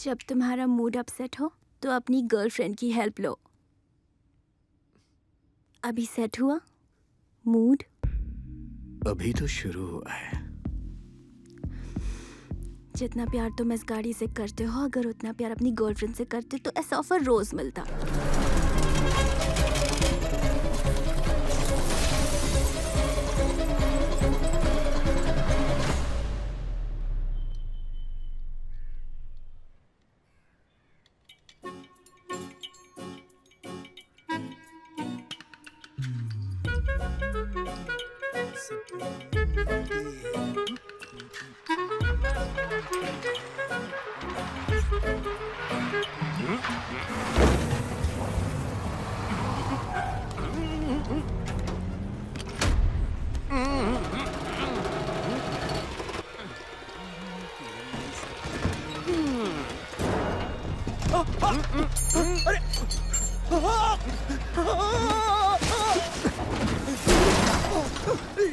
जब तुम्हारा mood upset हो तो अपनी गर्लफ्रेंड की हेल्प लो। अभी सेट हुआ मूड? अभी तो शुरू हुआ है। जितना प्यार तुम इस गाड़ी से करते हो, अगर उतना प्यार अपनी गर्लफ्रेंड से करते तो ऐसा ऑफर रोज मिलता।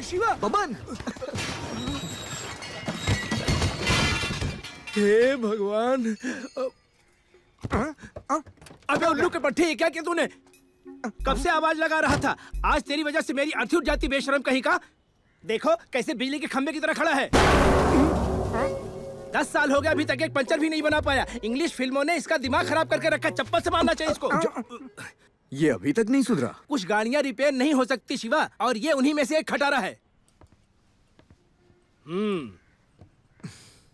शिवा, बबन! हे भगवान! अबे उल्लू के पट्टे, क्या किया तूने? कब से आवाज लगा रहा था? आज तेरी वजह से मेरी अर्थी उठ जाती, बेशरम कहीं का। देखो कैसे बिजली के खंभे की तरह खड़ा है। 10 साल हो गया, अभी तक एक पंचर भी नहीं बना पाया। इंग्लिश फिल्मों ने इसका दिमाग खराब करके रखा। चप्पल से मारना चाहिए इसको। ये अभी तक नहीं सुधरा। कुछ गाड़ियां रिपेयर नहीं हो सकती शिवा, और ये उन्हीं में से एक खटारा है।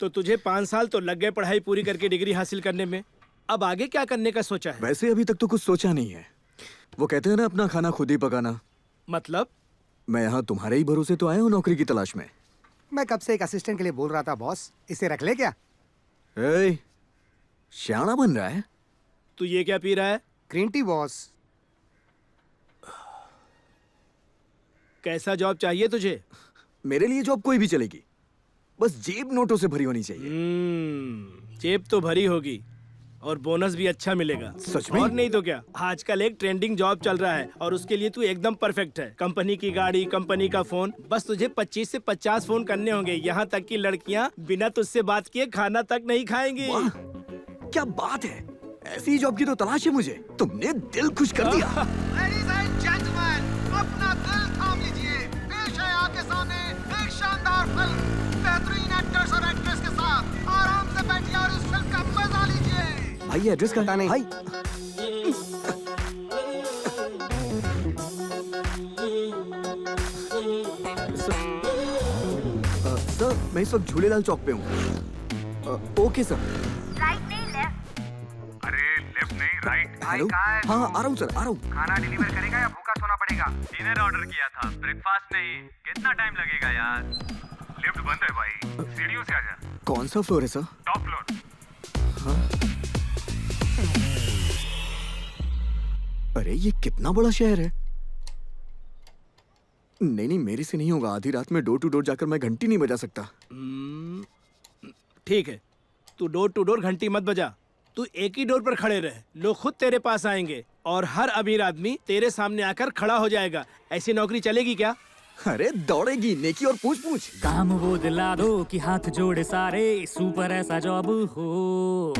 तो तुझे 5 साल तो लग गए पढ़ाई पूरी करके डिग्री हासिल करने में। अब आगे क्या करने का सोचा है? वैसे अभी तक तो कुछ सोचा नहीं है। वो कहते हैं ना, अपना खाना खुद ही पकाना। मतलब? मैं यहाँ तुम्हारे ही भरोसे तो आया हूँ नौकरी की तलाश में। मैं कब से एक असिस्टेंट के लिए बोल रहा था बॉस, इसे रख ले क्या? ए, श्याना बन रहा है। तू ये क्या पी रहा है? Green tea boss. कैसा जॉब चाहिए तुझे? मेरे लिए जॉब कोई भी चलेगी, बस जेब नोटों से भरी होनी चाहिए। जेब तो भरी होगी और बोनस भी अच्छा मिलेगा। सच में? और नहीं तो क्या, आजकल एक ट्रेंडिंग जॉब चल रहा है और उसके लिए तू एकदम परफेक्ट है। कंपनी की गाड़ी, कंपनी का फोन, बस तुझे 25 से 50 फोन करने होंगे। यहाँ तक कि लड़कियाँ बिना तुझसे बात किए खाना तक नहीं खाएंगी। वाह, क्या बात है! ऐसी जॉब की तो तलाश है मुझे। तुमने दिल खुश कर दिया। Ladies and gentlemen, अपना दिल थाम लीजिए। पेश है आपके सामने एक शानदार फिल्म, बेहतरीन एक्टर्स और एक्ट्रेस के साथ। आराम से बैठिए और इस फिल्म का मजा लीजिए। भाई एड्रेस पता नहीं। भाई सर, मैं इस वक्त झूलेलाल चौक पे हूँ। Okay sir. राइट नहीं लेफ्ट? अरे लेफ्ट नहीं राइट। हेलो, हाँ आ रहा हूँ सर, आ रहा हूँ। खाना डिलीवर करेगा या भूखा सोना पड़ेगा? डिनर ऑर्डर किया था, ब्रेकफास्ट नहीं। कितना टाइम लगेगा यार? लिफ्ट बंद है भाई, सीढ़ियों से आजा। कौन सा फ्लोर है सर? Top floor. अरे ये कितना बड़ा शहर है। नहीं नहीं, मेरे से नहीं होगा। आधी रात में डोर टू डोर जाकर मैं घंटी नहीं बजा सकता। ठीक है, तू डोर टू डोर घंटी मत बजा। तू एक ही डोर पर खड़े रहे, लोग खुद तेरे पास आएंगे और हर अमीर आदमी तेरे सामने आकर खड़ा हो जाएगा। ऐसी नौकरी चलेगी क्या? अरे दौड़ेगी, नेकी और पूछ पूछ। काम वो दिला दो कि हाथ जोड़े सारे, सुपर ऐसा जॉब हो।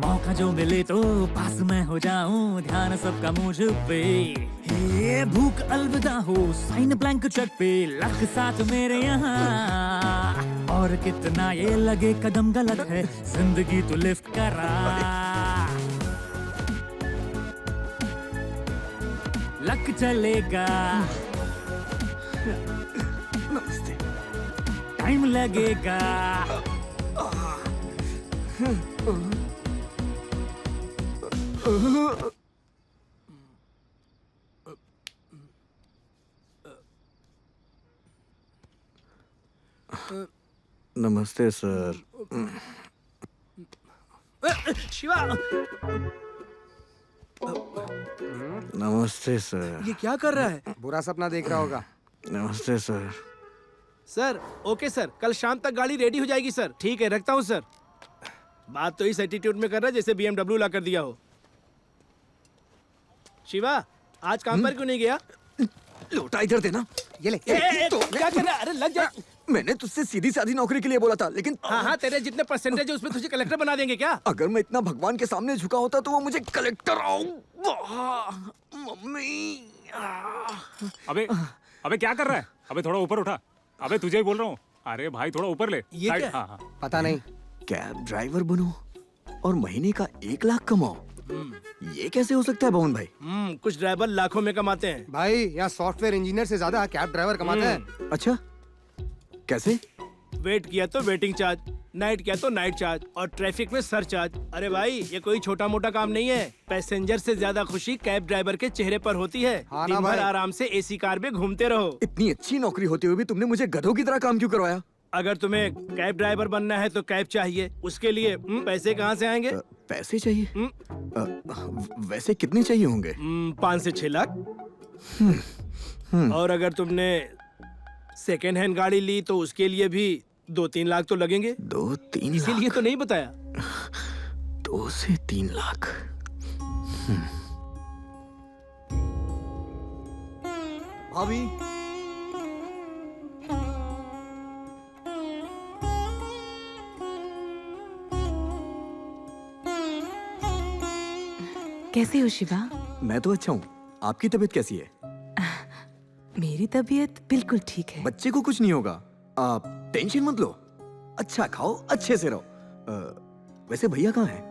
मौका जो मिले तो पास में हो जाऊं, ध्यान सबका मुझ पे। हे भूख अलविदा हो, साइन ब्लैंक चेक पे, लख साथ मेरे यहाँ। और कितना ये लगे कदम गलत है, जिंदगी तो लिफ्ट करा। लक चलेगा, नमस्ते। टाइम लगेगा। नमस्ते सर। शिवा, नमस्ते सर। ये क्या कर रहा है? बुरा सपना देख रहा होगा। नमस्ते सर। सर, ओके सर, कल शाम तक गाड़ी रेडी हो जाएगी सर। ठीक है, रखता हूँ सर। बात तो इस एटीट्यूड में कर रहा है जैसे BMW ला कर दिया हो। शिवा, आज काम पर क्यों नहीं गया? लोटा इधर देना। ये ले। क्या कर रहा है? अरे लग जा। मैंने तुझसे सीधी सादी नौकरी के लिए बोला था, लेकिन हाँ, तेरे जितने परसेंटेज है उसमें तुझे कलेक्टर बना देंगे क्या? अगर मैं इतना भगवान के सामने झुका होता तो वो मुझे कलेक्टर मम्मी। अबे अबे क्या कर रहा है? अबे थोड़ा ऊपर उठा। अबे तुझे ही बोल रहा हूँ। अरे भाई थोड़ा ऊपर ले। ये साइड- क्या? हाँ हाँ। पता नहीं। कैब ड्राइवर बनो और महीने का 1 लाख कमाओ, ये कैसे हो सकता है भवन भाई? कुछ ड्राइवर लाखों में कमाते हैं। भाई यहाँ सॉफ्टवेयर इंजीनियर से ज्यादा कैब ड्राइवर कमाता है। अच्छा, कैसे? वेट किया तो वेटिंग चार्ज, नाइट किया तो नाइट चार्ज और ट्रैफिक में सर चार्ज। अरे भाई ये कोई छोटा मोटा काम नहीं है। पैसेंजर से ज्यादा खुशी कैब ड्राइवर के चेहरे पर होती है। हाँ ना दिन भर भाई। आराम से एसी कार में घूमते रहो। इतनी अच्छी नौकरी होते हुए भी तुमने मुझे गधों की तरह काम क्यों करवाया? अगर तुम्हें कैब ड्राइवर बनना है तो कैब चाहिए, उसके लिए पैसे कहाँ से आएंगे? पैसे चाहिए? वैसे कितने चाहिए होंगे? 5 से 6 लाख। और अगर तुमने सेकेंड हैंड गाड़ी ली तो उसके लिए भी 2-3 लाख तो लगेंगे। 2-3 इसीलिए लाख? तो नहीं बताया। 2 से 3 लाख। भाभी, कैसे हो शिवा? मैं तो अच्छा हूँ, आपकी तबीयत कैसी है? मेरी तबीयत बिल्कुल ठीक है। बच्चे को कुछ नहीं होगा, आप टेंशन मत लो। अच्छा खाओ, अच्छे से रहो। वैसे भैया कहाँ हैं?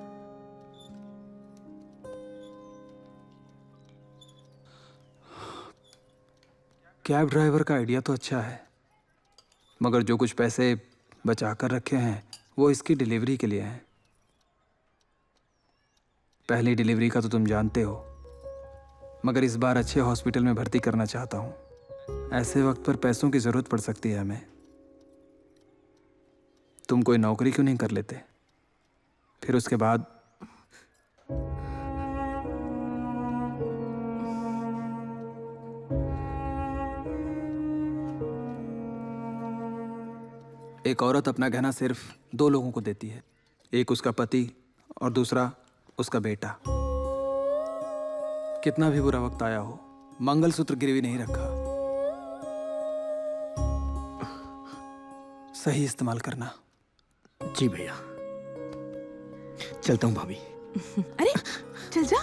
कैब ड्राइवर का आइडिया तो अच्छा है, मगर जो कुछ पैसे बचा कर रखे हैं वो इसकी डिलीवरी के लिए हैं। पहली डिलीवरी का तो तुम जानते हो, मगर इस बार अच्छे हॉस्पिटल में भर्ती करना चाहता हूँ। ऐसे वक्त पर पैसों की ज़रूरत पड़ सकती है हमें। तुम कोई नौकरी क्यों नहीं कर लेते? फिर उसके बाद एक औरत अपना गहना सिर्फ 2 लोगों को देती है, एक उसका पति और दूसरा उसका बेटा। कितना भी बुरा वक्त आया हो, मंगलसूत्र गिरवी नहीं रखा। सही इस्तेमाल करना। जी भैया, चलता हूँ भाभी। अरे चल जा।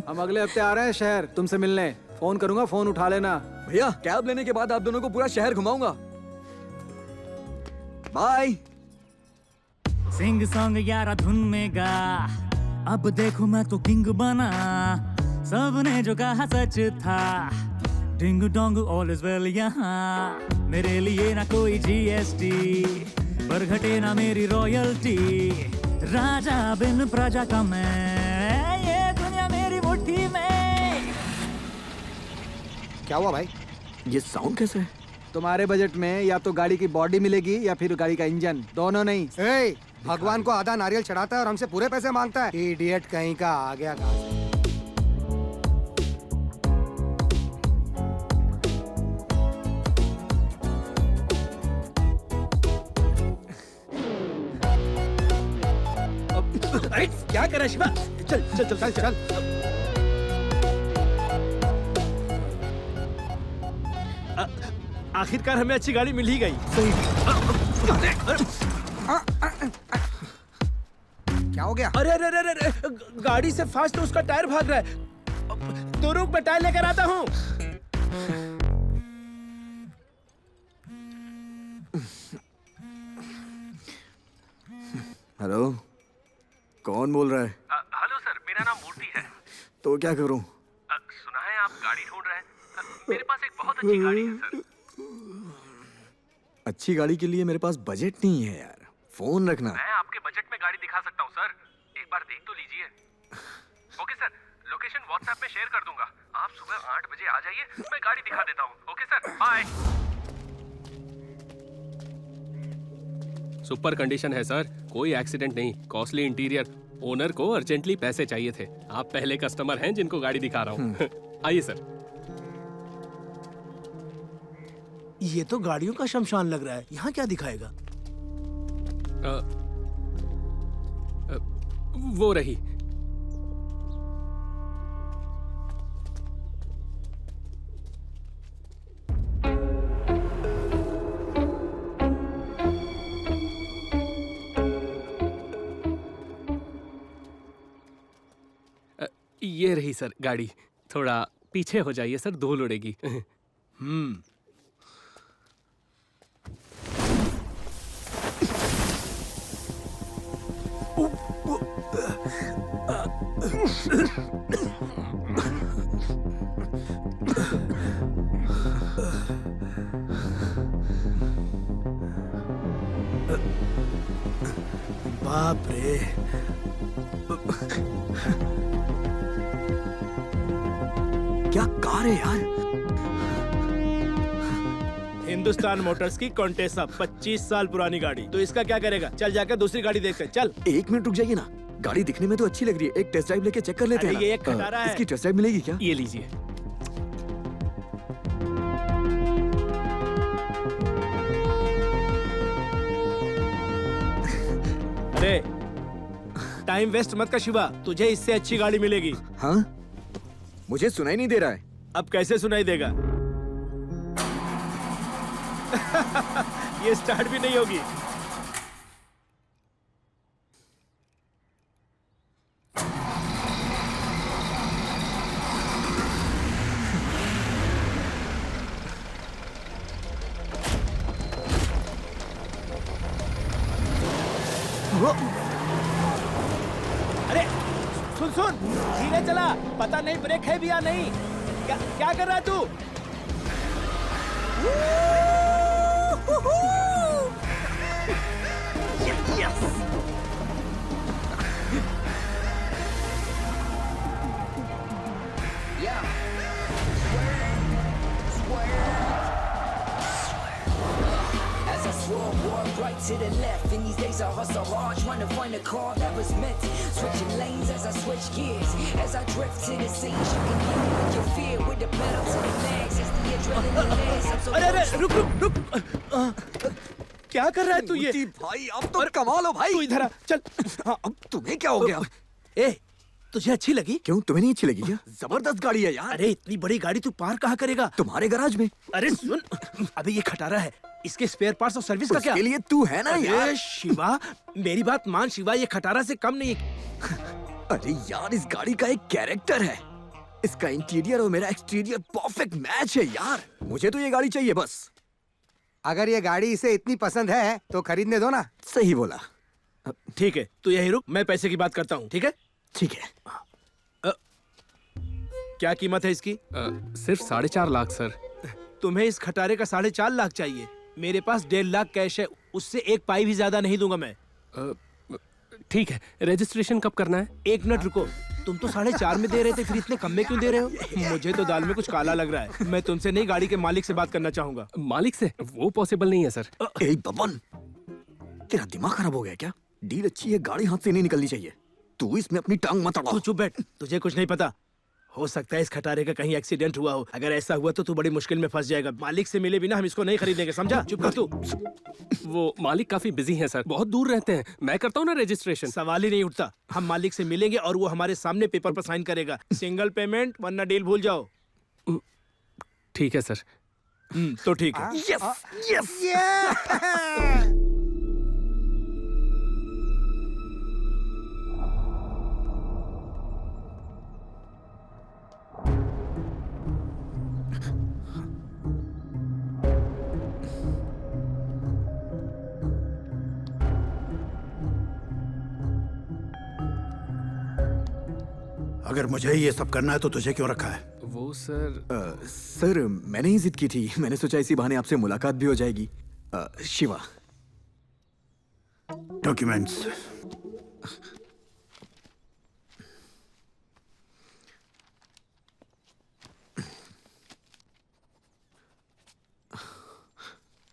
हम अगले हफ्ते आ रहे हैं शहर तुमसे मिलने। फोन करूंगा, फोन उठा लेना। भैया कैब लेने के बाद आप दोनों को पूरा शहर घुमाऊंगा। बाय। सिंग सॉन्ग यारा धुन में गा, अब देखो मैं तो किंग बना। सबने जो कहा सच था, ding dong all is well यहाँ। मेरे लिए ना कोई जीएसटी, पर घटे ना मेरी रॉयल्टी। राजा बिन प्रजा का मैं, ये दुनिया मेरी मुट्ठी में। क्या हुआ भाई? ये साउंड कैसा है? तुम्हारे बजट में या तो गाड़ी की बॉडी मिलेगी या फिर गाड़ी का इंजन, दोनों नहीं। ए, भगवान को आधा नारियल चढ़ाता है और हमसे पूरे पैसे मांगता है। इडियट कहीं का आ गया कहाँ से? अरे क्या कर रहा है शिवा? चल चल चल चल चल। आखिरकार हमें अच्छी गाड़ी मिल ही गई। क्या हो गया? अरे अरे अरे अरे, गाड़ी से फास्ट तो उसका टायर भाग रहा है। तो रुक, मैं टायर लेकर आता हूँ। हेलो, कौन बोल रहा है? हेलो सर, मेरा नाम मूर्ति है। तो क्या करूं? सुना है आप गाड़ी ढूंढ रहे हैं। मेरे पास एक बहुत अच्छी गाड़ी है सर। अच्छी गाड़ी के लिए मेरे पास बजट नहीं है यार। फोन रखना। मैं आपके बजट में गाड़ी दिखा सकता हूँ सर, एक बार देख तो लीजिए। ओके सर, लोकेशन व्हाट्सएप में शेयर कर दूंगा। आप सुबह 8 बजे आ जाइए, मैं गाड़ी दिखा देता हूँ। Okay sir, bye. Super condition है सर, कोई एक्सीडेंट नहीं, कॉस्टली इंटीरियर। ओनर को अर्जेंटली पैसे चाहिए थे। आप पहले कस्टमर हैं जिनको गाड़ी दिखा रहा हूँ। आइए सर। ये तो गाड़ियों का शमशान लग रहा है। यहाँ क्या दिखाएगा? वो रही। ये रही सर गाड़ी। थोड़ा पीछे हो जाइए सर, धूल उड़ेगी। बाप रे, क्या कार है यार। हिंदुस्तान मोटर्स की कॉन्टेसा 25 साल पुरानी गाड़ी। तो इसका क्या करेगा? चल जाकर दूसरी गाड़ी देखते हैं, चल। 1 मिनट रुक जाइए ना, गाड़ी दिखने में तो अच्छी लग रही है, एक टेस्ट ड्राइव लेके चेक कर लेते हैं अरे ना। ये एक खटारा है। इसकी टेस्ट ड्राइव मिलेगी क्या? ये लीजिए। अरे टाइम वेस्ट मत कर शिवा, तुझे इससे अच्छी गाड़ी मिलेगी। हाँ, मुझे सुनाई नहीं दे रहा है। अब कैसे सुनाई देगा? ये स्टार्ट भी नहीं होगी। अरे सुन सुन, धीरे चला, पता नहीं ब्रेक है भी या नहीं। क्या कर रहा है तू? Right to the left, in these days I hustle hard, trying to find a car that was meant. Switching lanes as I switch gears, as I drift to the scenes. You can hear me with your fear, with the pedal to the max. It's the adrenaline legs. I'm so अरे रुक रुक रुक, क्या कर रहा है तू ये? भाई अब तो कमाल हो भाई। तू इधर आ, चल। हाँ, अब तुम्हें क्या हो गया? ए, तुझे अच्छी लगी? क्यों, तुम्हें नहीं अच्छी लगी क्या? जबरदस्त गाड़ी है यार। अरे इतनी बड़ी गाड़ी तू पार कहाँ करेगा? तुम्हारे गैराज में। अरे सुन, अबे ये खटारा है, इसके स्पेयर पार्ट्स और सर्विस का क्या? उसके लिए तू है ना यार। अरे शिवा, मेरी बात मान शिवा, ये खटारा से कम नहीं है। अरे यार, इस गाड़ी का एक कैरेक्टर है। इसका इंटीरियर और मेरा एक्सटीरियर परफेक्ट मैच है यार। मुझे तो ये गाड़ी चाहिए बस। अगर ये गाड़ी इसे इतनी पसंद है तो खरीदने दो ना। सही बोला। ठीक है, तू यही रुक, मैं पैसे की बात करता हूँ, ठीक है? ठीक है। क्या कीमत है इसकी? सिर्फ 4.5 लाख सर। तुम्हें इस खटारे का 4.5 लाख चाहिए? मेरे पास 1.5 लाख कैश है, उससे एक पाई भी ज्यादा नहीं दूंगा मैं। ठीक है, रजिस्ट्रेशन कब करना है? 1 मिनट रुको, तुम तो 4.5 में दे रहे थे, फिर इतने कम में क्यों दे रहे हो? मुझे तो दाल में कुछ काला लग रहा है। मैं तुमसे नहीं, गाड़ी के मालिक से बात करना चाहूंगा। मालिक से? वो पॉसिबल नहीं है सर। ए बबन, तेरा दिमाग खराब हो गया क्या? डील अच्छी है, गाड़ी हाथ से नहीं निकलनी चाहिए। तू इसमें अपनी टांग मत अड़ा। तू चुप बैठ, तुझे कुछ नहीं पता। हो सकता है इस खटारे का कहीं एक्सीडेंट हुआ हो। अगर ऐसा हुआ तो तू बड़ी मुश्किल में फंस जाएगा। मालिक से मिले बिना हम इसको नहीं खरीदेंगे, समझा? चुप कर तू। वो मालिक काफी बिजी हैं सर, बहुत दूर रहते हैं। मैं करता हूँ ना रजिस्ट्रेशन। सवाल ही नहीं उठता। हम मालिक से मिलेंगे और वो हमारे सामने पेपर पर साइन करेगा। सिंगल पेमेंट, वरना डील भूल जाओ। ठीक है सर। तो ठीक है। Yes yes. अगर मुझे ये सब करना है तो तुझे क्यों रखा है? वो सर सर, मैंने ही जिद की थी। मैंने सोचा इसी बहाने आपसे मुलाकात भी हो जाएगी। शिवा, डॉक्यूमेंट्स।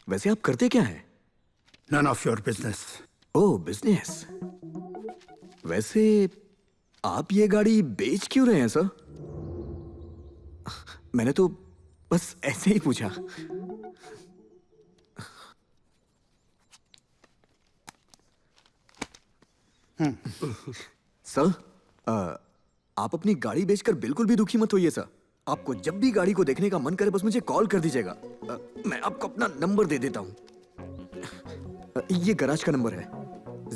वैसे आप करते क्या हैं? None of your business. Oh, business. वैसे आप ये गाड़ी बेच क्यों रहे हैं सर? मैंने तो बस ऐसे ही पूछा। सर, आप अपनी गाड़ी बेचकर बिल्कुल भी दुखी मत होइए सर। आपको जब भी गाड़ी को देखने का मन करे बस मुझे कॉल कर दीजिएगा। मैं आपको अपना नंबर दे देता हूँ। ये गैराज का नंबर है।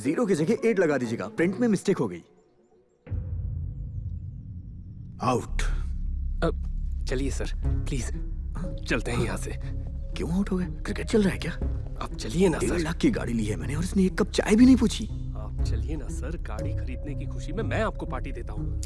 0 की जगह 8 लगा दीजिएगा, प्रिंट में मिस्टेक हो गई। आउट। चलिए सर, प्लीज चलते हैं यहाँ से। क्यों आउट हो गए? क्रिकेट चल रहा है क्या? अब चलिए ना 1.5 सर। लाख की गाड़ी ली है मैंने और इसने एक कप चाय भी नहीं पूछी। आप चलिए ना सर, गाड़ी खरीदने की खुशी में मैं आपको पार्टी देता हूँ।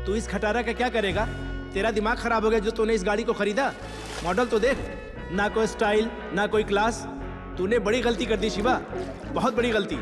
तू इस खटारा का क्या करेगा? तेरा दिमाग खराब हो गया जो तूने इस गाड़ी को खरीदा? मॉडल तो देख, ना कोई स्टाइल ना कोई क्लास। तूने बड़ी गलती कर दी शिवा, बहुत बड़ी गलती।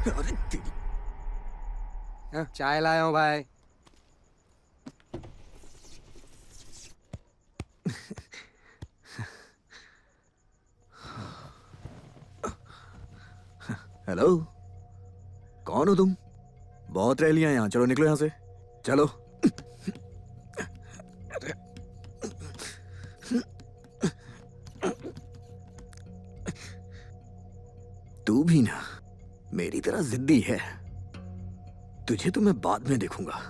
अरे तेरी चाय लाया हूँ भाई। हेलो, कौन हो तुम? बहुत रह लिया यहाँ, चलो निकलो यहाँ से, चलो। तू भी ना मेरी तरह जिद्दी है, तुझे तो मैं बाद में देखूंगा।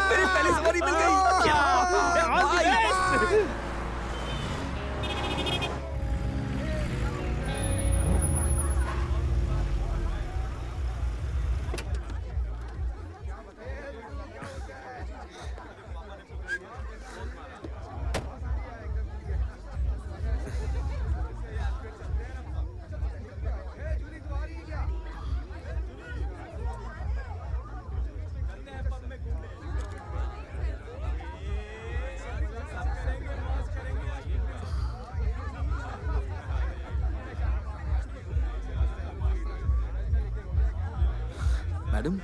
मेरी पहली सवारी मिल गई। मैडम,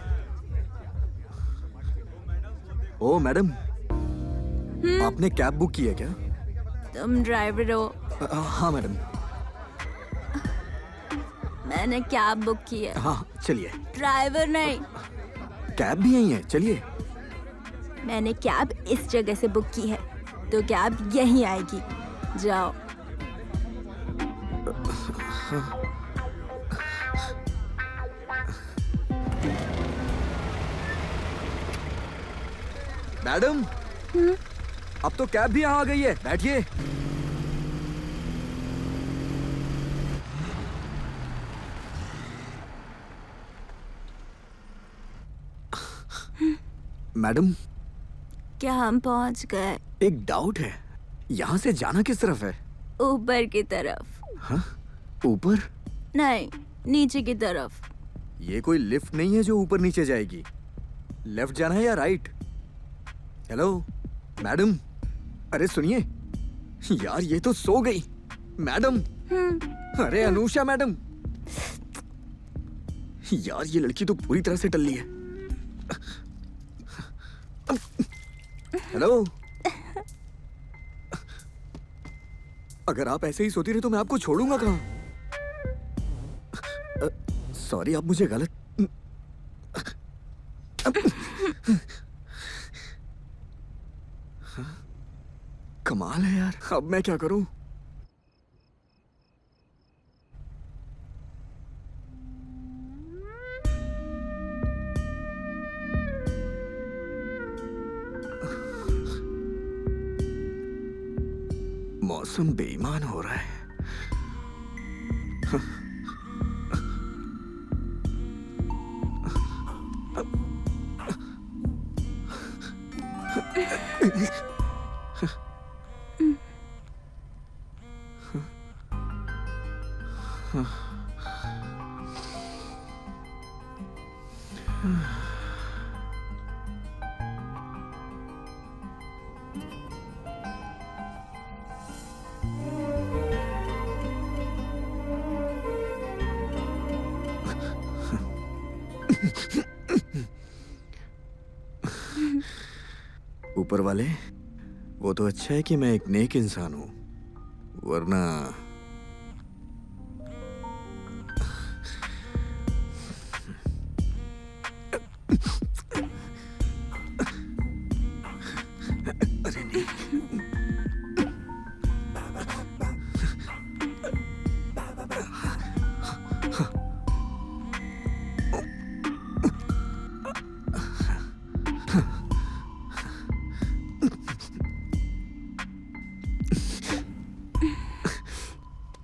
ओ मैडम, आपने कैब बुक की है क्या? तुम ड्राइवर हो? हाँ मैडम। मैंने कैब बुक की है। हाँ चलिए। ड्राइवर नहीं। कैब भी यही है, चलिए। मैंने कैब इस जगह से बुक की है, तो कैब यहीं आएगी। जाओ। मैडम, अब तो कैब भी यहाँ आ गई है, बैठिए। मैडम, क्या हम पहुंच गए? एक डाउट है, यहाँ से जाना किस तरफ है? ऊपर की तरफ। हाँ? ऊपर? नहीं, नीचे की तरफ। ये कोई लिफ्ट नहीं है जो ऊपर नीचे जाएगी। लेफ्ट जाना है या राइट? हेलो मैडम, अरे सुनिए यार, ये तो सो गई। मैडम, अरे अनुषा मैडम, यार ये लड़की तो पूरी तरह से टल्ली है। हेलो, अगर आप ऐसे ही सोती रहे तो मैं आपको छोड़ूंगा कहाँ? सॉरी, आप मुझे गलत। कमाल है यार, अब मैं क्या करूं? मौसम बेईमान हो रहा है। ऊपर वाले, वो तो अच्छा है कि मैं एक नेक इंसान हूं, वरना अरे नहीं।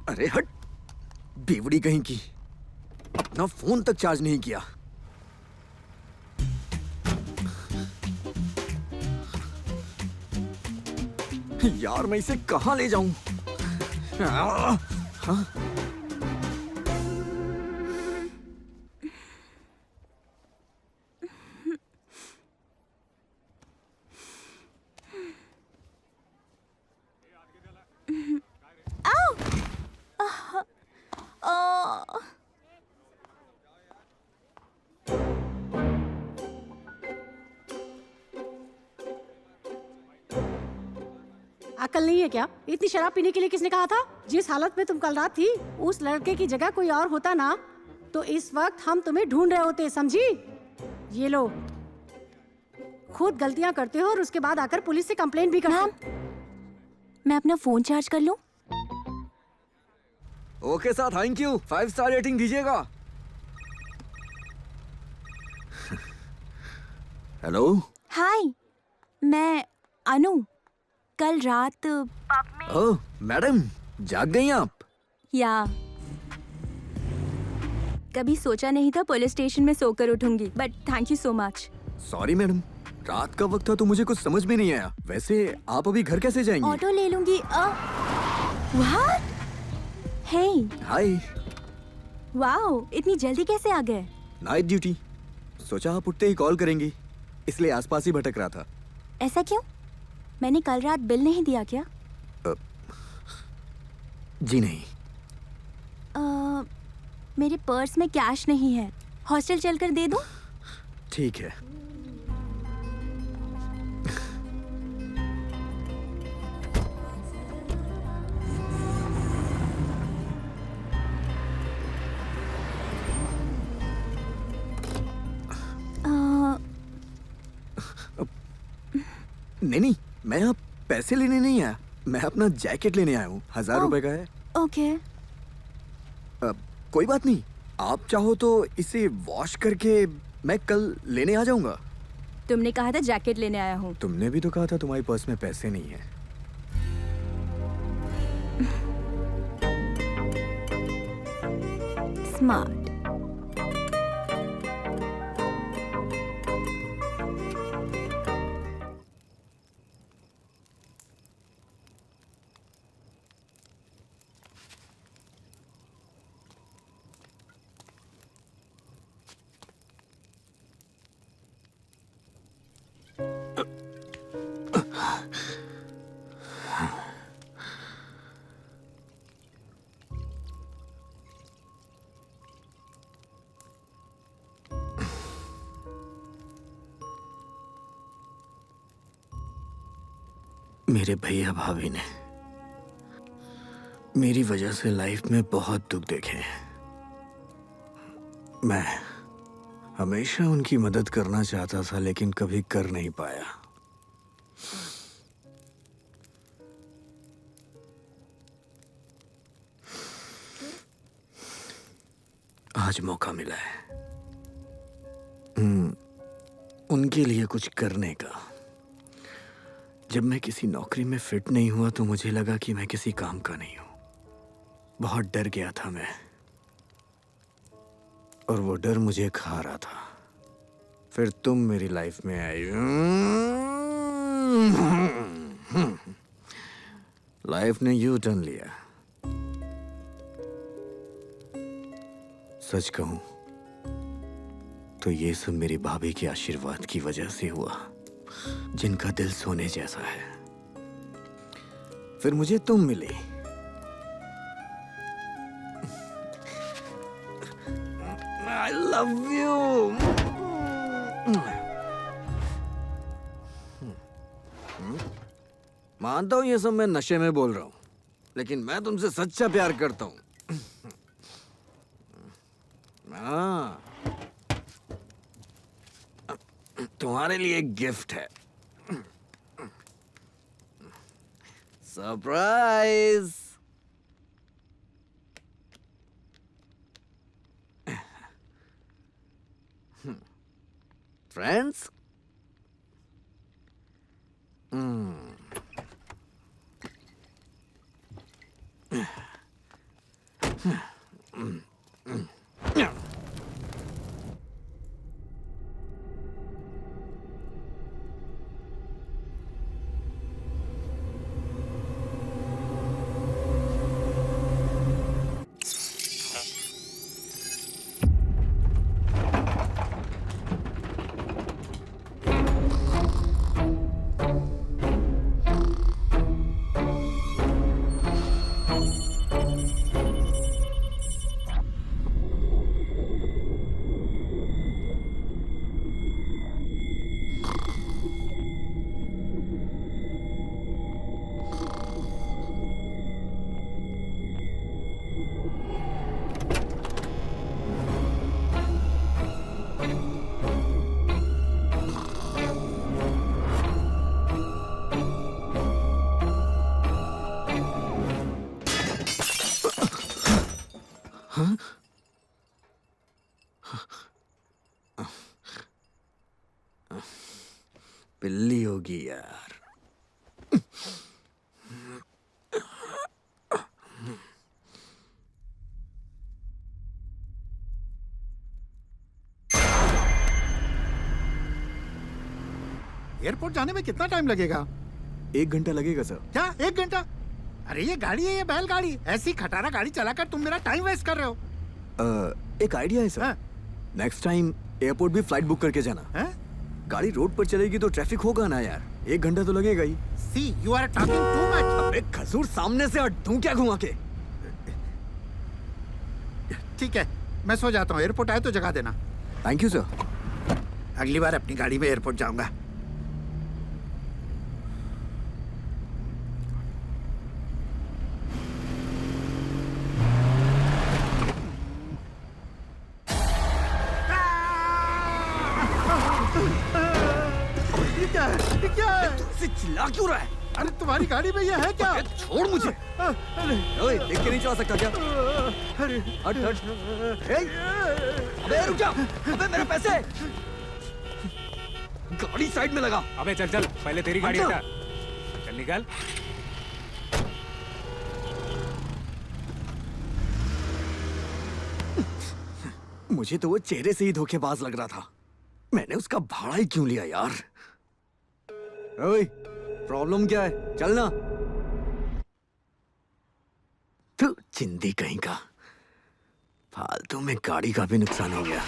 अरे हट, बेवड़ी कहीं की, अपना फोन तक चार्ज नहीं किया। यार मैं इसे कहां ले जाऊं? हाँ? अकल नहीं है क्या? इतनी शराब पीने के लिए किसने कहा था? जिस हालत में तुम कल रात थी, उस लड़के की जगह कोई और होता ना, तो इस वक्त हम तुम्हें ढूंढ रहे होते, समझी? ये लो, खुद गलतियां करते हो और उसके बाद आकर पुलिस से कंप्लेंट भी करते हो। मैं अपना फोन चार्ज कर लूं? Okay sir, thank you. 5 star rating दीजिएगा। हेलो, हाय, मैं अनु। कल रात ओह मैडम, जाग गई आप? या कभी सोचा नहीं था पुलिस स्टेशन में सोकर उठूंगी, but thank you so much. Sorry madam, रात का वक्त था तो मुझे कुछ समझ में नहीं आया। वैसे आप अभी घर कैसे जाएंगी? ऑटो ले लूंगी। व्हाट? Hey, hi. वाओ, इतनी जल्दी कैसे आ गए? नाइट ड्यूटी, सोचा आप उठते ही कॉल करेंगी, इसलिए आसपास ही भटक रहा था। ऐसा क्यों? मैंने कल रात बिल नहीं दिया क्या? जी नहीं। मेरे पर्स में कैश नहीं है, हॉस्टल चलकर दे दूं? ठीक है। नहीं नहीं, मैं यहाँ पैसे लेने नहीं आया, मैं अपना जैकेट लेने आया हूँ। 1000 ओह। रुपए का है। ओके। कोई बात नहीं, आप चाहो तो इसे वॉश करके मैं कल लेने आ जाऊंगा। तुमने कहा था जैकेट लेने आया हूँ। तुमने भी तो कहा था तुम्हारी पर्स में पैसे नहीं है। स्मार्ट। मेरे भैया भाभी ने मेरी वजह से लाइफ में बहुत दुख देखे हैं। मैं हमेशा उनकी मदद करना चाहता था, लेकिन कभी कर नहीं पाया। आज मौका मिला है उनके लिए कुछ करने का। जब मैं किसी नौकरी में फिट नहीं हुआ तो मुझे लगा कि मैं किसी काम का नहीं हूं। बहुत डर गया था मैं, और वो डर मुझे खा रहा था। फिर तुम मेरी लाइफ में आई। लाइफ ने यू टर्न लिया। सच कहूं तो ये सब मेरी भाभी के आशीर्वाद की वजह से हुआ, जिनका दिल सोने जैसा है। फिर मुझे तुम मिली। I love you. मानता हूं ये सब मैं नशे में बोल रहा हूं, लेकिन मैं तुमसे सच्चा प्यार करता हूं। हाँ, तुम्हारे लिए एक गिफ्ट है। सरप्राइज। फ्रेंड्स, पिल्ली होगी यार। एयरपोर्ट जाने में कितना टाइम लगेगा? 1 घंटा लगेगा सर। क्या 1 घंटा? अरे ये गाड़ी है, ये बैलगाड़ी। ऐसी खटारा गाड़ी चलाकर तुम मेरा टाइम वेस्ट कर रहे हो। एक आइडिया है सर। नेक्स्ट टाइम एयरपोर्ट भी फ्लाइट बुक करके जाना। गाड़ी रोड पर चलेगी तो ट्रैफिक होगा ना यार। 1 घंटा तो लगेगा ही। See you are talking too much. अबे खजूर, सामने से हट, तू क्या घुमा के? ठीक है, मैं सो जाता हूँ। एयरपोर्ट आए तो जगा देना। Thank you sir. अगली बार अपनी गाड़ी में एयरपोर्ट जाऊंगा। क्या है। तुमसे चिल्ला क्यों रहा है? अरे तुम्हारी गाड़ी में ये है क्या? छोड़ मुझे। ओए, देख के नहीं चला सकता क्या? अरे हट हट। अबे रुक जा। अबे मेरे पैसे। गाड़ी साइड में लगा। अबे चल चल, पहले तेरी गाड़ी हटा। चल निकल। मुझे तो वो चेहरे से ही धोखेबाज लग रहा था। मैंने उसका भाड़ा ही क्यों लिया यार? ओए, प्रॉब्लम क्या है? चलना। तू चिंदी कहीं का। फालतू में गाड़ी का भी नुकसान हो गया।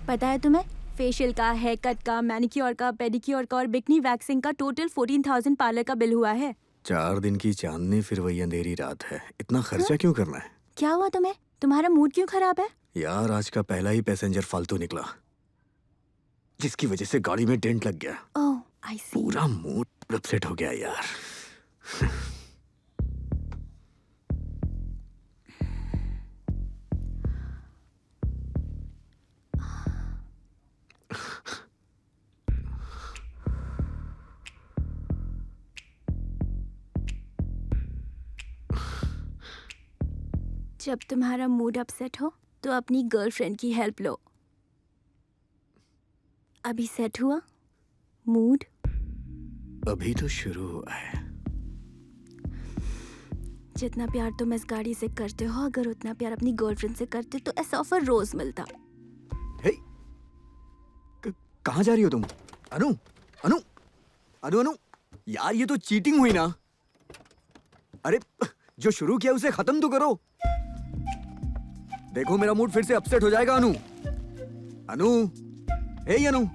पता है तुम्हें, फेशियल का, हेयर कट का, मैनिक्योर का, पेडिक्योर का और बिकनी वैक्सिंग का टोटल 14,000 पार्लर का बिल हुआ है। 4 दिन की चांदनी फिर वही अंधेरी रात है। इतना खर्चा क्यों करना है? क्या हुआ तुम्हें? तुम्हारा मूड क्यों खराब है? यार आज का पहला ही पैसेंजर फालतू निकला, जिसकी वजह से गाड़ी में डेंट लग गया। ओह, आई सी। पूरा मूड अपसेट हो गया यार। जब तुम्हारा मूड अपसेट हो तो अपनी गर्लफ्रेंड की हेल्प लो। अभी सेट हुआ मूड? अभी तो शुरू हुआ है। जितना प्यार तुम इस गाड़ी से करते हो, अगर उतना प्यार अपनी गर्लफ्रेंड से करते तो ऐसा ऑफर रोज मिलता। कहाँ जा रही हो तुम? अनु, अनु, अनु, अनु, यार ये तो चीटिंग हुई ना। अरे जो शुरू किया उसे खत्म तो करो। देखो मेरा मूड फिर से अपसेट हो जाएगा। अनु, अनु, हे अनु,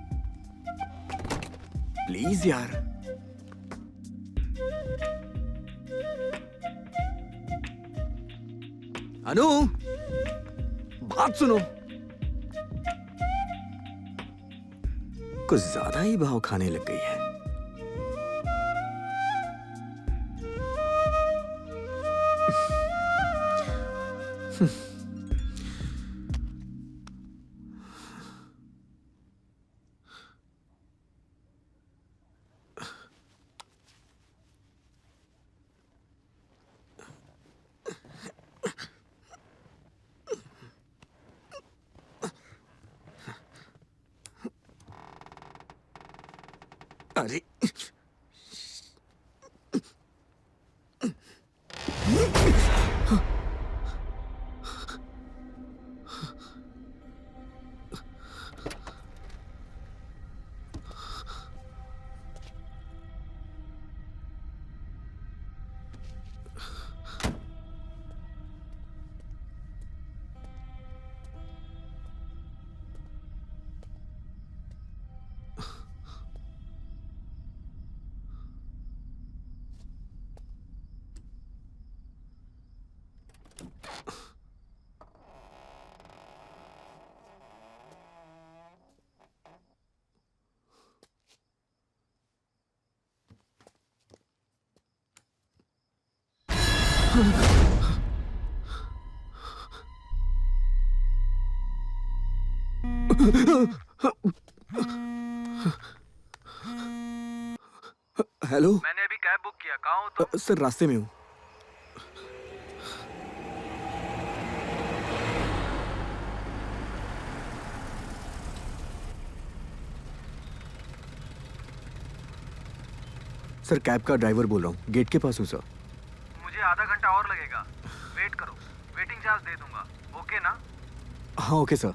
प्लीज यार। अनु, बात सुनो। कुछ ज्यादा ही भाव खाने लग गई है। अरे हेलो, मैंने अभी कैब बुक किया। कहाँ हो तुम? सर रास्ते में हूँ। सर कैब का ड्राइवर बोल रहा हूँ, गेट के पास हूँ सर। मुझे आधा घंटा और लगेगा। वेट करो, वेटिंग चार्ज दे दूंगा। ओके ना? हाँ ओके सर।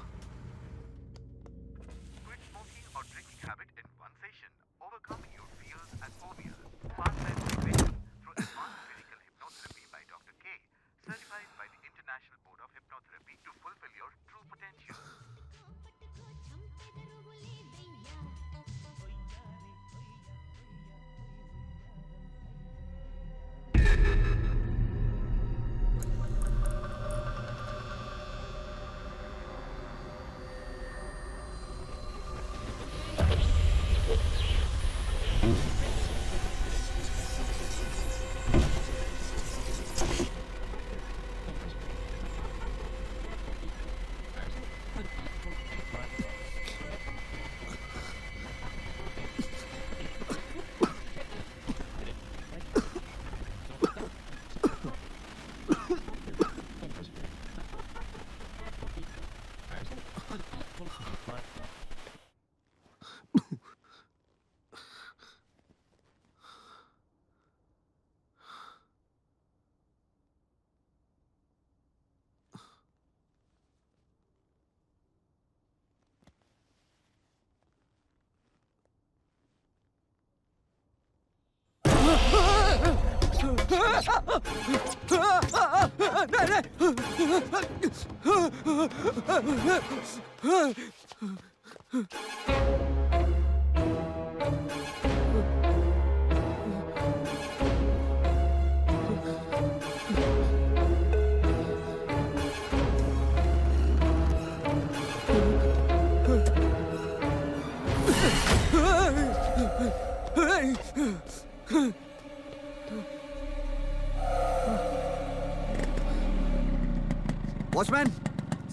वॉचमैन,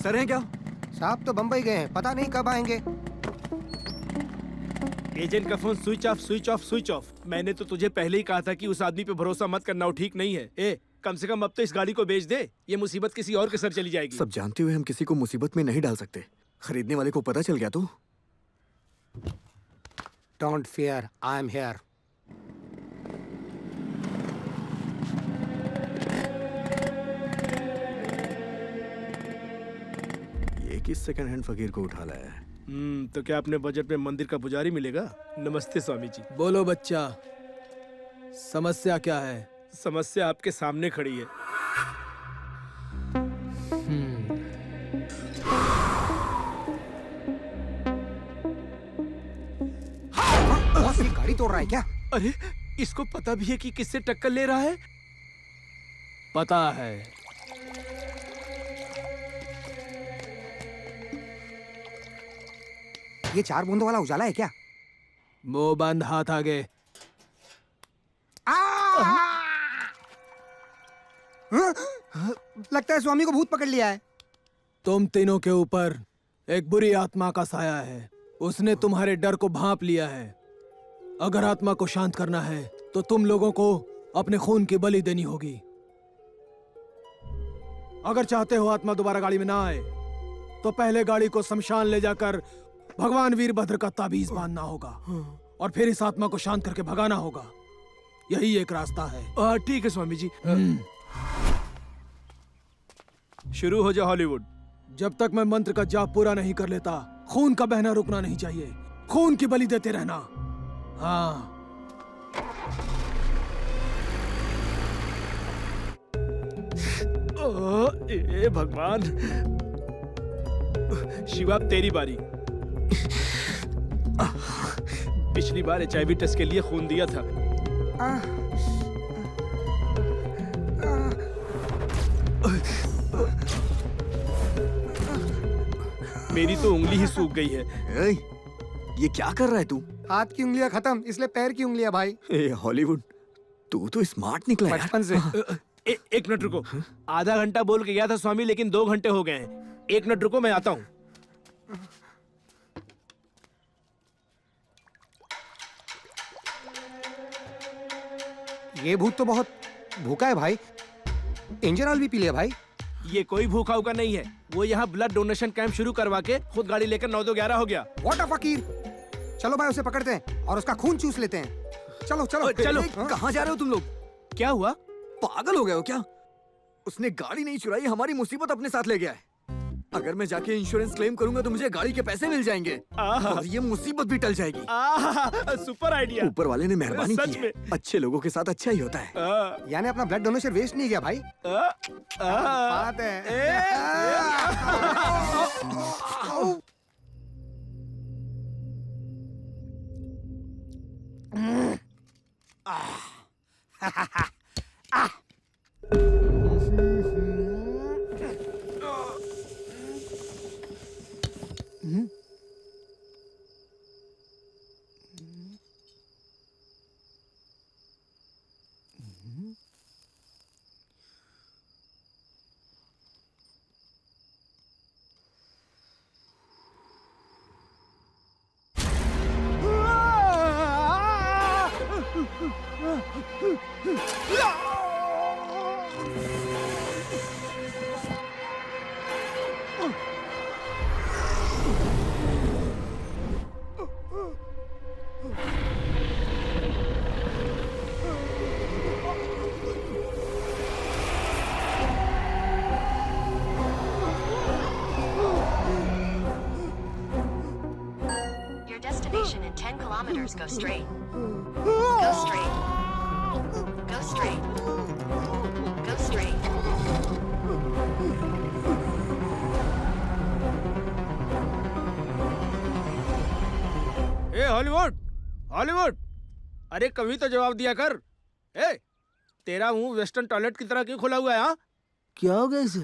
सर हैं क्या? साहब तो बम्बई गए हैं, पता नहीं कब आएंगे। एजेंट का phone switch off switch off switch off. मैंने तो तुझे पहले ही कहा था कि उस आदमी पे भरोसा मत करना, वो ठीक नहीं है। ए, कम से कम अब तो इस गाड़ी को बेच दे, ये मुसीबत किसी और के सर चली जाएगी। सब जानते हुए हम किसी को मुसीबत में नहीं डाल सकते। खरीदने वाले को पता चल गया तो? Don't fear, I am here. ये किस सेकंड हैंड फकीर को उठा लाया है? तो क्या अपने बजट में मंदिर का पुजारी मिलेगा? नमस्ते स्वामी जी। बोलो बच्चा, समस्या क्या है? समस्या आपके सामने खड़ी है। बॉस, ये गाड़ी तोड़ रहा है क्या? अरे, इसको पता भी है कि किससे टक्कर ले रहा है? पता है। ये 4 बूंदों वाला उजाला है क्या? मुंह बंद, हाथ आगे। लगता है स्वामी को भूत पकड़ लिया है। तुम तीनों के ऊपर एक बुरी आत्मा का साया है। उसने तुम्हारे डर को भांप लिया है। अगर आत्मा को शांत करना है तो तुम लोगों को अपने खून की बलि देनी होगी। अगर चाहते हो आत्मा दोबारा गाड़ी में ना आए तो पहले गाड़ी को शमशान ले जाकर भगवान वीरभद्र का ताबीज बांधना होगा और फिर इस आत्मा को शांत करके भगाना होगा। यही एक रास्ता है। ठीक है स्वामी जी। शुरू हो जा हॉलीवुड। जब तक मैं मंत्र का जाप पूरा नहीं कर लेता, खून का बहना रुकना नहीं चाहिए। खून की बलि देते रहना। हाँ। ए भगवान। शिवा, तेरी बारी। पिछली बार HIV टेस्ट के लिए खून दिया था। मेरी तो उंगली ही सूख गई है। ये क्या कर रहा है तू? हाथ की उंगलियां खत्म, इसलिए पैर की उंगलियां भाई। हॉलीवुड, तू तो स्मार्ट निकला है बचपन से। एक मिनट रुको। आधा घंटा बोल के गया था स्वामी, लेकिन 2 घंटे हो गए हैं। 1 मिनट रुको, मैं आता हूँ। ये भूत तो बहुत भूखा है भाई। इंजन ऑयल भी पी लिया भाई। ये कोई भूखा उका नहीं है। वो यहाँ ब्लड डोनेशन कैंप शुरू करवा के खुद गाड़ी लेकर 9-11 हो गया। व्हाट अ फकीर। चलो भाई, उसे पकड़ते हैं और उसका खून चूस लेते हैं। चलो चलो चलो। कहाँ जा रहे हो तुम लोग? क्या हुआ? पागल हो गए हो क्या? उसने गाड़ी नहीं चुराई, हमारी मुसीबत अपने साथ ले गया है। अगर मैं जाके इंश्योरेंस क्लेम करूंगा तो मुझे गाड़ी के पैसे मिल जाएंगे और ये मुसीबत भी टल जाएगी। Super idea. ऊपर वाले ने मेहरबानी सच की में। है। अच्छे लोगों के साथ अच्छा ही होता है। यानी अपना ब्लड डोनेशन वेस्ट नहीं गया भाई। बात है। Your destination in 10 kilometers. Go straight. Go straight. Go straight. Go straight. A Hollywood Hollywood, अरे कभी तो जवाब दिया कर। ए तेरा मुंह वेस्टर्न टॉयलेट की तरह क्यों खुला हुआ है? हाँ क्या हो गया इसे?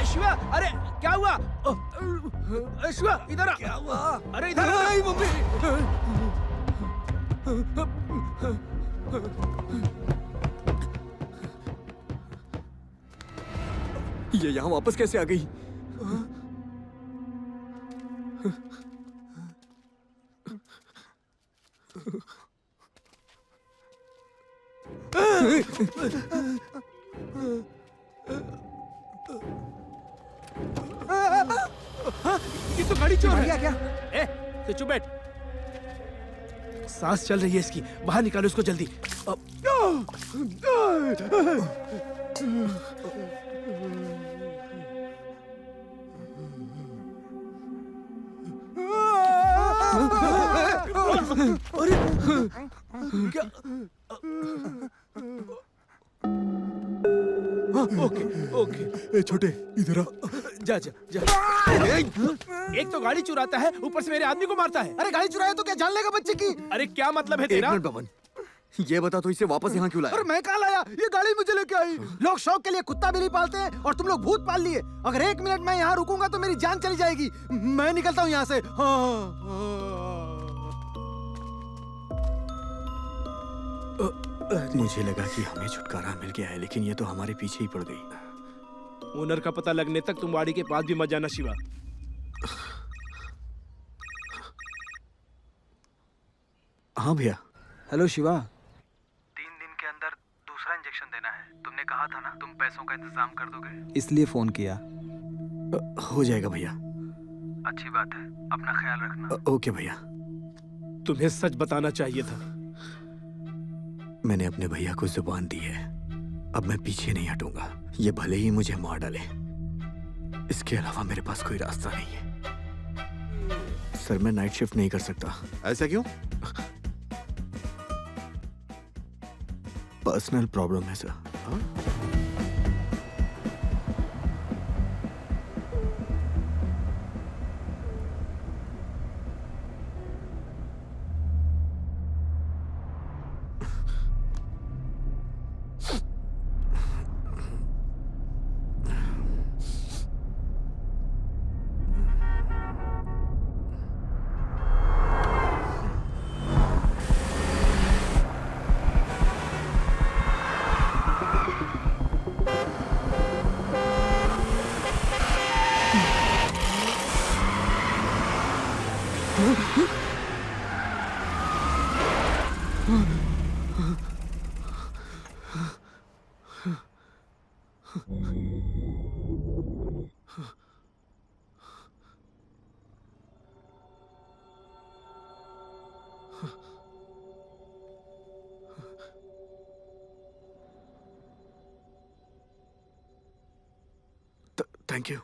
शिवा, अरे क्या हुआ? शिवा इधर आ। क्या हुआ? अरे इधर आ। ये यहाँ वापस कैसे आ गई? ये तो गाड़ी चोर है क्या? ए तो चुप बैठ। सांस चल रही है इसकी, बाहर निकालो इसको जल्दी। अरे क्या? Okay okay. छोटे इधर आ। जा जा जा। एक तो गाड़ी चुराता है, ऊपर से मेरे आदमी को मारता है। अरे गाड़ी चुराया तो क्या जान लेगा बच्चे की? अरे क्या मतलब है एक तेरा? मिनट बमन, ये बता तो इसे वापस यहाँ क्यों लाया? अरे मैं कहाँ लाया? ये गाड़ी मुझे लेके आई। लोग शौक के लिए कुत्ता भी नहीं पालते हैं और तुम लोग भूत पाल लिए। अगर 1 मिनट मैं यहाँ रुकूंगा तो मेरी जान चली जाएगी। मैं निकलता हूँ यहाँ से। मुझे लगा कि हमें छुटकारा मिल गया है, लेकिन ये तो हमारे पीछे ही पड़ गई। ओनर का पता लगने तक तुम वाड़ी के पास भी मत जाना शिवा। हाँ भैया। हेलो शिवा। 3 दिन के अंदर दूसरा इंजेक्शन देना है। तुमने कहा था ना तुम पैसों का इंतजाम कर दोगे। इसलिए फोन किया। हो जाएगा भैया। अच्छी बात है, अपना ख्याल रखना। ओके भैया। तुम्हें सच बताना चाहिए था। मैंने अपने भैया को जुबान दी है, अब मैं पीछे नहीं हटूंगा। ये भले ही मुझे मार डाले, इसके अलावा मेरे पास कोई रास्ता नहीं है। सर मैं नाइट शिफ्ट नहीं कर सकता। ऐसा क्यों? पर्सनल प्रॉब्लम है सर। Thank you.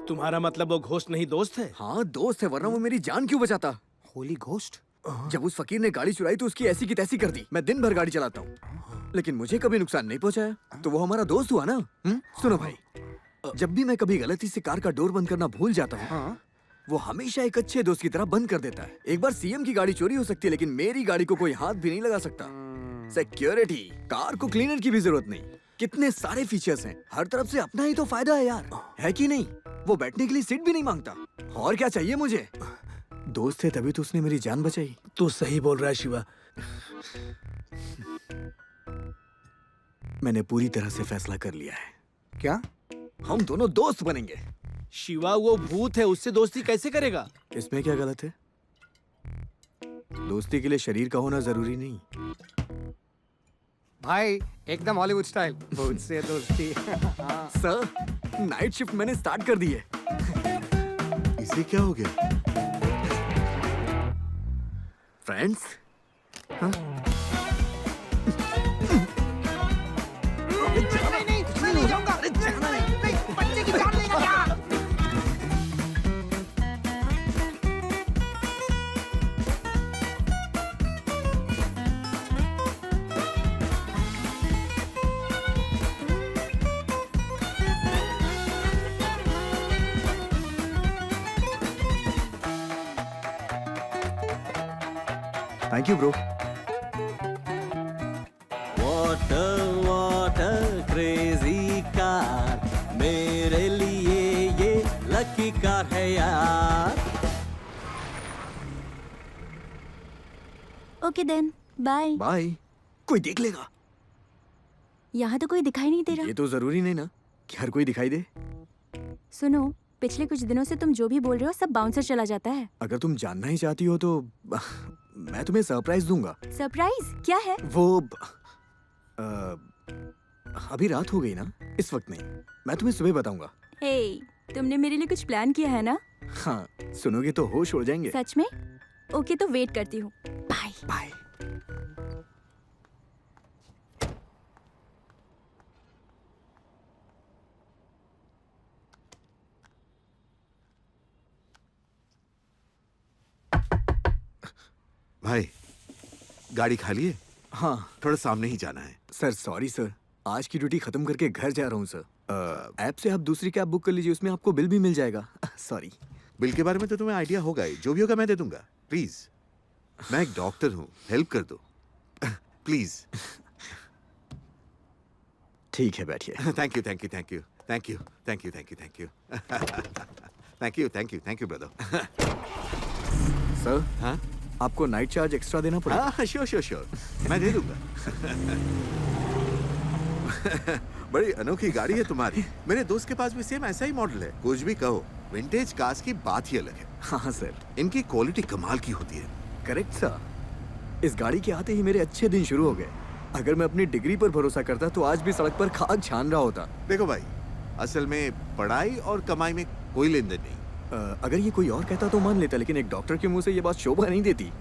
तुम्हारा मतलब वो घोस्ट नहीं दोस्त है? हाँ दोस्त है, वरना वो मेरी जान क्यों बचाता? होली घोस्ट? जब उस फकीर ने गाड़ी चुराई तो उसकी ऐसी की तैसी कर दी। मैं दिन भर गाड़ी चलाता हूँ लेकिन मुझे कभी नुकसान नहीं पहुंचाया, तो वो हमारा दोस्त हुआ ना। सुनो भाई, जब भी मैं कभी गलती से कार का डोर बंद करना भूल जाता हूँ, वो हमेशा एक अच्छे दोस्त की तरह बंद कर देता है। एक बार सीएम की गाड़ी चोरी हो सकती है लेकिन मेरी गाड़ी को कोई हाथ भी नहीं लगा सकता। सिक्योरिटी, कार को क्लीनर की भी जरूरत नहीं, कितने सारे फीचर्स हैं, हर तरफ से अपना ही तो फायदा है यार, है कि नहीं? वो बैठने के लिए सीट भी नहीं मांगता, और क्या चाहिए मुझे? दोस्त है तभी तो उसने मेरी जान बचाई। तू सही बोल रहा है शिवा। मैंने पूरी तरह से फैसला कर लिया है। क्या? हम दोनों दोस्त बनेंगे। शिवा वो भूत है, उससे दोस्ती कैसे करेगा? इसमें क्या गलत है? दोस्ती के लिए शरीर का होना जरूरी नहीं। भाई एकदम हॉलीवुड स्टाइल, भूत से दोस्ती। सर नाइट शिफ्ट मैंने स्टार्ट कर दी है। इसे क्या हो गया? फ्रेंड्स, नहीं, मैं नहीं जाऊंगा। नहीं, बच्चे की जान लेगा क्या? Thank you bro. What a crazy car, मेरे लिए ये लकी कार है यार। Okay then, bye. बाय। कोई देख लेगा? यहाँ तो कोई दिखाई नहीं दे रहा। ये तो जरूरी नहीं ना कि हर कोई दिखाई दे। सुनो, पिछले कुछ दिनों से तुम जो भी बोल रहे हो सब बाउंसर चला जाता है। अगर तुम जानना ही चाहती हो तो मैं तुम्हें सरप्राइज दूंगा। सरप्राइज क्या है? वो अभी रात हो गई ना, इस वक्त नहीं, मैं तुम्हें सुबह बताऊंगा। हे, तुमने मेरे लिए कुछ प्लान किया है ना? हाँ, सुनोगे तो होश उड़ जाएंगे। सच में? ओके, तो वेट करती हूँ। Bye bye. भाई, गाड़ी खाली है? हाँ, थोड़ा सामने ही जाना है। सर सॉरी सर, आज की ड्यूटी खत्म करके घर जा रहा हूँ सर। ऐप से आप दूसरी कैब बुक कर लीजिए, उसमें आपको बिल भी मिल जाएगा। सॉरी। बिल के बारे में तो तुम्हें आइडिया होगा ही, जो भी होगा मैं दे दूंगा। प्लीज, मैं एक डॉक्टर हूँ, हेल्प कर दो प्लीज। ठीक है, बैठिए। Thank you thank you thank you thank you thank you thank you thank you thank you thank you thank you brother. Sir, हाँ, आपको नाइट चार्ज एक्स्ट्रा देना पड़ेगा। हाँ, श्योर श्योर श्योर, मैं दे दूंगा। बड़ी अनोखी गाड़ी है तुम्हारी। मेरे दोस्त के पास भी सेम ऐसा ही मॉडल है। कुछ भी कहो, विंटेज कार्स की बात ही अलग है। हाँ सर, इनकी क्वालिटी कमाल की होती है। Correct sir. इस गाड़ी के आते ही मेरे अच्छे दिन शुरू हो गए। अगर मैं अपनी डिग्री पर भरोसा करता तो आज भी सड़क पर खाक छान रहा होता। देखो भाई, असल में पढ़ाई और कमाई में कोई लेन देन नहीं। अगर ये कोई और कहता तो मान लेता, लेकिन एक डॉक्टर के मुंह से ये बात शोभा नहीं देती।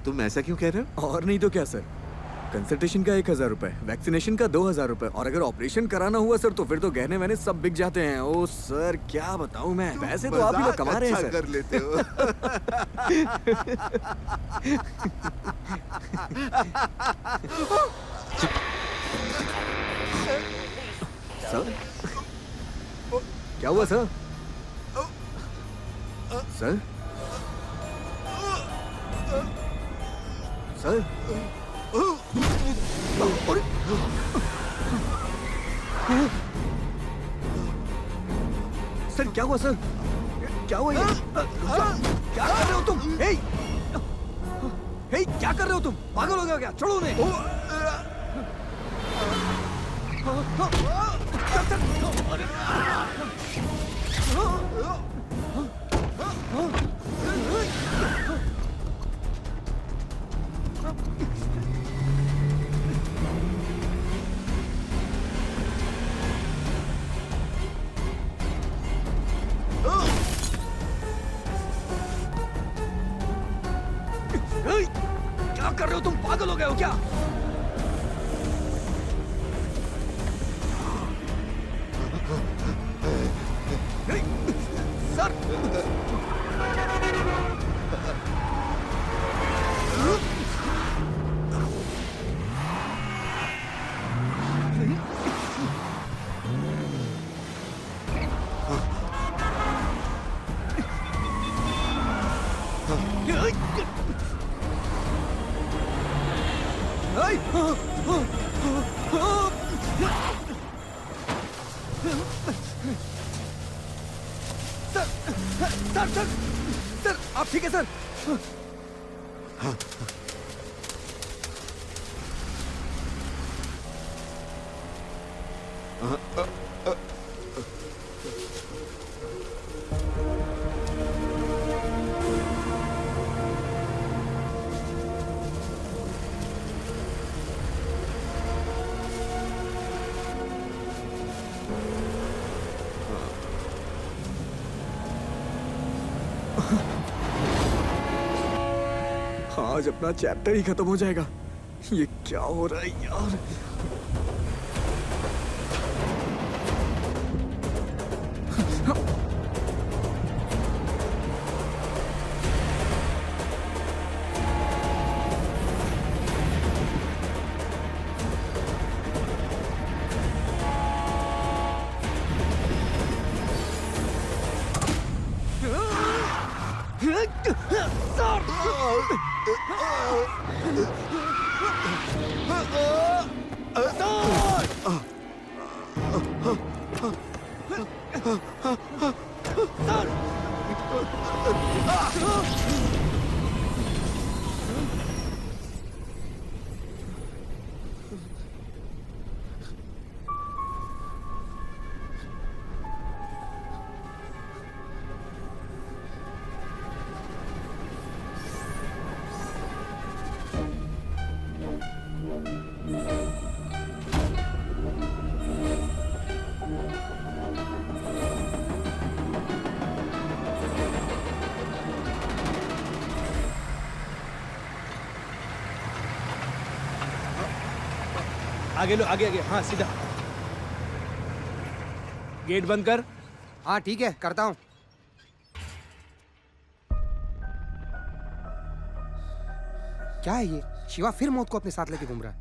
तुम ऐसा क्यों कह रहे हो? और नहीं तो क्या सर, कंसल्टेशन का 1000 रुपए, वैक्सीनेशन का 2000 रुपए, और अगर ऑपरेशन कराना हुआ सर तो फिर तो गहने मैंने सब बिक जाते हैं। ओ सर, क्या बताऊं मैं, पैसे तो आप ही लोग कमा रहे हैं सर। कर लेते हो। सर, क्या हुआ सर? सर, सर, सर क्या हुआ सर? क्या हुआ ये? क्या कर रहे हो तुम? हे, हे, क्या कर रहे हो तुम? पागल हो गए हो क्या? छोड़ो उन्हें। क्या कर रहे हो तुम? पागल हो गए हो क्या? सर, सर, आप ठीक है सर? आज अपना चैप्टर ही खत्म हो जाएगा। ये क्या हो रहा है यार? आगे लो, आगे आगे, हाँ सीधा। गेट बंद कर। हाँ ठीक है, करता हूँ। क्या है ये? शिवा फिर मौत को अपने साथ लेके घूम रहा है।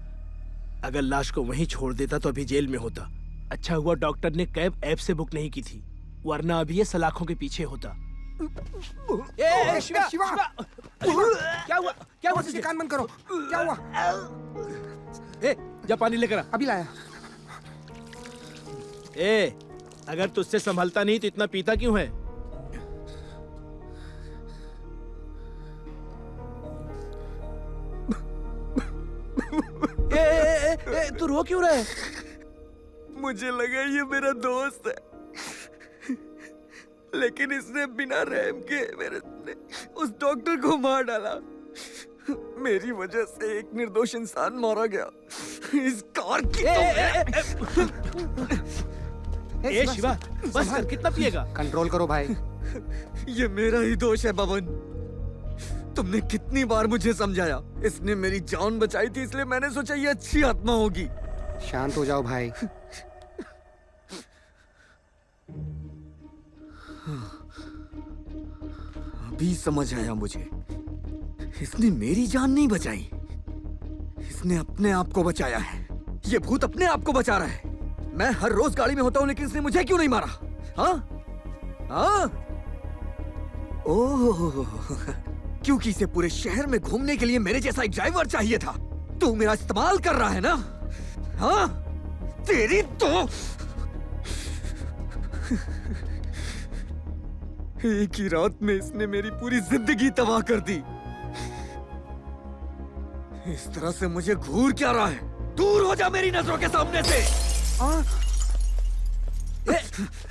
अगर लाश को वहीं छोड़ देता तो अभी जेल में होता। अच्छा हुआ डॉक्टर ने कैब ऐप से बुक नहीं की थी, वरना अभी ये सलाखों के पीछे होता। ए, शिवा, शिवा! क्या हुआ? क्या हुआ? तुझे कान बंद करो। क्या हुआ? ए, जा पानी लेकर आ। अभी लाया। ए, अगर तुझसे संभलता नहीं तो इतना पीता क्यों है? ए, तू रो क्यों रहा है? मुझे लगा ये मेरा दोस्त है, लेकिन इसने बिना रहम के मेरे उस डॉक्टर को मार डाला। मेरी वजह से एक निर्दोष इंसान मारा गया। इस कार की ए शिवा, बस कर, कितना पिएगा? कंट्रोल करो भाई। ये मेरा ही दोष है बबन। तुमने कितनी बार मुझे समझाया। इसने मेरी जान बचाई थी, इसलिए मैंने सोचा ये अच्छी आत्मा होगी। शांत हो जाओ भाई। अभी समझ आया मुझे। इसने मेरी जान नहीं बचाई, इसने अपने आप को बचाया है। ये भूत अपने आप को बचा रहा है। मैं हर रोज गाड़ी में होता हूँ, लेकिन इसने मुझे क्यों नहीं मारा? हाँ? हाँ? ओह, क्योंकि इसे पूरे शहर में घूमने के लिए मेरे जैसा एक ड्राइवर चाहिए था। तू मेरा इस्तेमाल कर रहा है ना? हाँ? तेरी तो एक ही रात में इसने मेरी पूरी जिंदगी तबाह कर दी। इस तरह से मुझे घूर क्या रहा है? दूर हो जा मेरी नजरों के सामने से।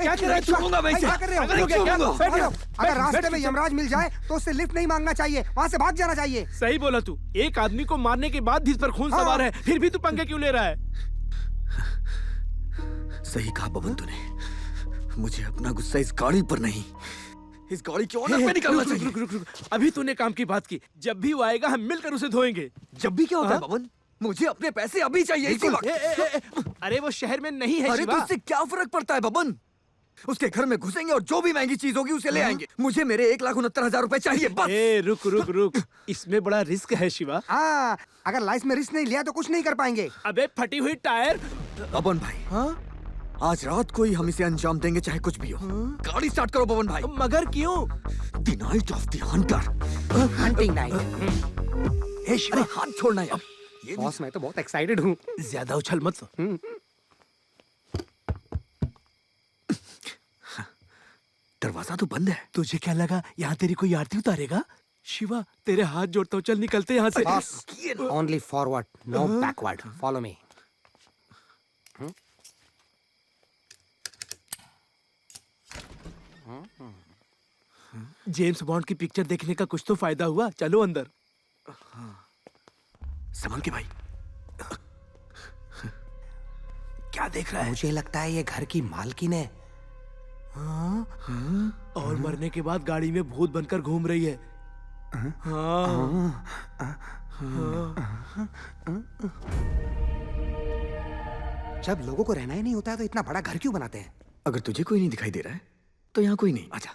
क्या कर रहे हो? मैं क्या कर रहे हो? अगर रास्ते में यमराज मिल जाए तो उससे लिफ्ट नहीं मांगना चाहिए, वहाँ से भाग जाना चाहिए। सही बोला तू। एक आदमी को मारने के बाद भी इस पर खून सवार है, फिर भी तू पंगे क्यों ले रहा है? सही कहा बबन तूने। मुझे अपना गुस्सा इस गाड़ी पर नहीं, इस गाड़ी के ओनर पे निकालना चाहिए। रुक। अभी तूने काम की बात की। जब भी वो आएगा हम मिलकर उसे धोएंगे। जब भी क्या होता है बबन? मुझे अपने पैसे अभी चाहिए, इसी वक्त। अरे वो शहर में नहीं है। अरे तो इससे क्या फर्क पड़ता है बबन? उसके घर में घुसेंगे और जो भी महंगी चीज होगी उसे ले आएंगे। मुझे मेरे 1,69,000 रुपए चाहिए बस। रुक। इसमें बड़ा रिस्क है शिवा। हाँ, अगर लाइफ में रिस्क नहीं लिया तो कुछ नहीं कर पाएंगे। अबे फटी हुई टायर। बबन भाई, हाँ? आज रात को ही हम इसे अंजाम देंगे, चाहे कुछ भी हो। गाड़ी स्टार्ट करो बबन भाई। मगर क्यों? The night of the hunter. Hunting night. हे शिवा, हाथ छोड़ना यार। बॉस, मैं तो बहुत एक्साइटेड हूँ। ज्यादा उछल मत। दरवाजा तो बंद है। तुझे क्या लगा यहाँ तेरी कोई आरती उतारेगा? शिवा, तेरे हाथ जोड़ता हूँ, चल निकलते यहाँ से। Only forward, no backward. Follow me. James Bond की पिक्चर देखने का कुछ तो फायदा हुआ। चलो अंदर। संभल के भाई। क्या देख रहा है? मुझे लगता है ये घर की मालकिन है। और मरने के बाद गाड़ी में भूत बनकर घूम रही है। जब लोगों को रहना ही नहीं होता है तो इतना बड़ा घर क्यों बनाते हैं? अगर तुझे कोई नहीं दिखाई दे रहा है तो यहाँ कोई नहीं। आजा।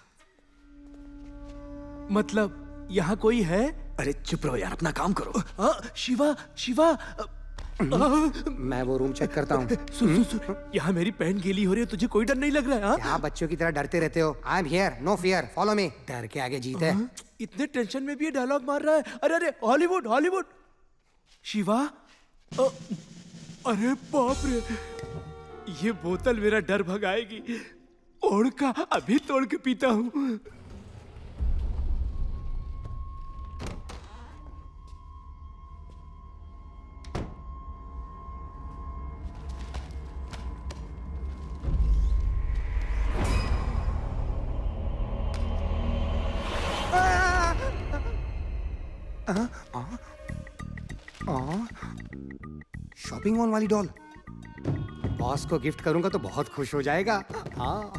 मतलब यहाँ कोई है? अरे चुप रहो यार, अपना काम करो। शिवा। मैं वो रूम चेक करता हूँ। सुन। यहाँ मेरी पैंट गीली हो रही है, तुझे कोई डर नहीं लग रहा है? क्या बच्चों की तरह डरते रहते हो? I am here, no fear, follow me. डर के आगे जीत है। इतने टेंशन में भी ये डायलॉग मार रहा है। अरे हॉलीवुड। शिवा, अरे बाप रे, ये बोतल मेरा डर भगाएगी। ओढ़ का अभी तोड़ के पीता हूँ। शॉपिंग मॉल वाली डॉल बॉस को गिफ्ट करूंगा तो बहुत खुश हो जाएगा। हाँ।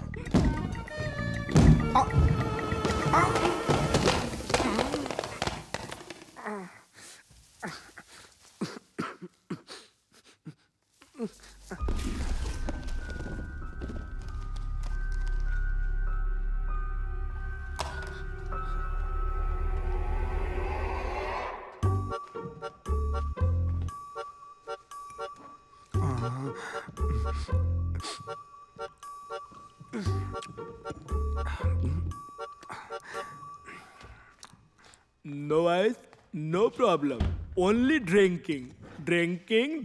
No ice, no problem. Only drinking. Drinking.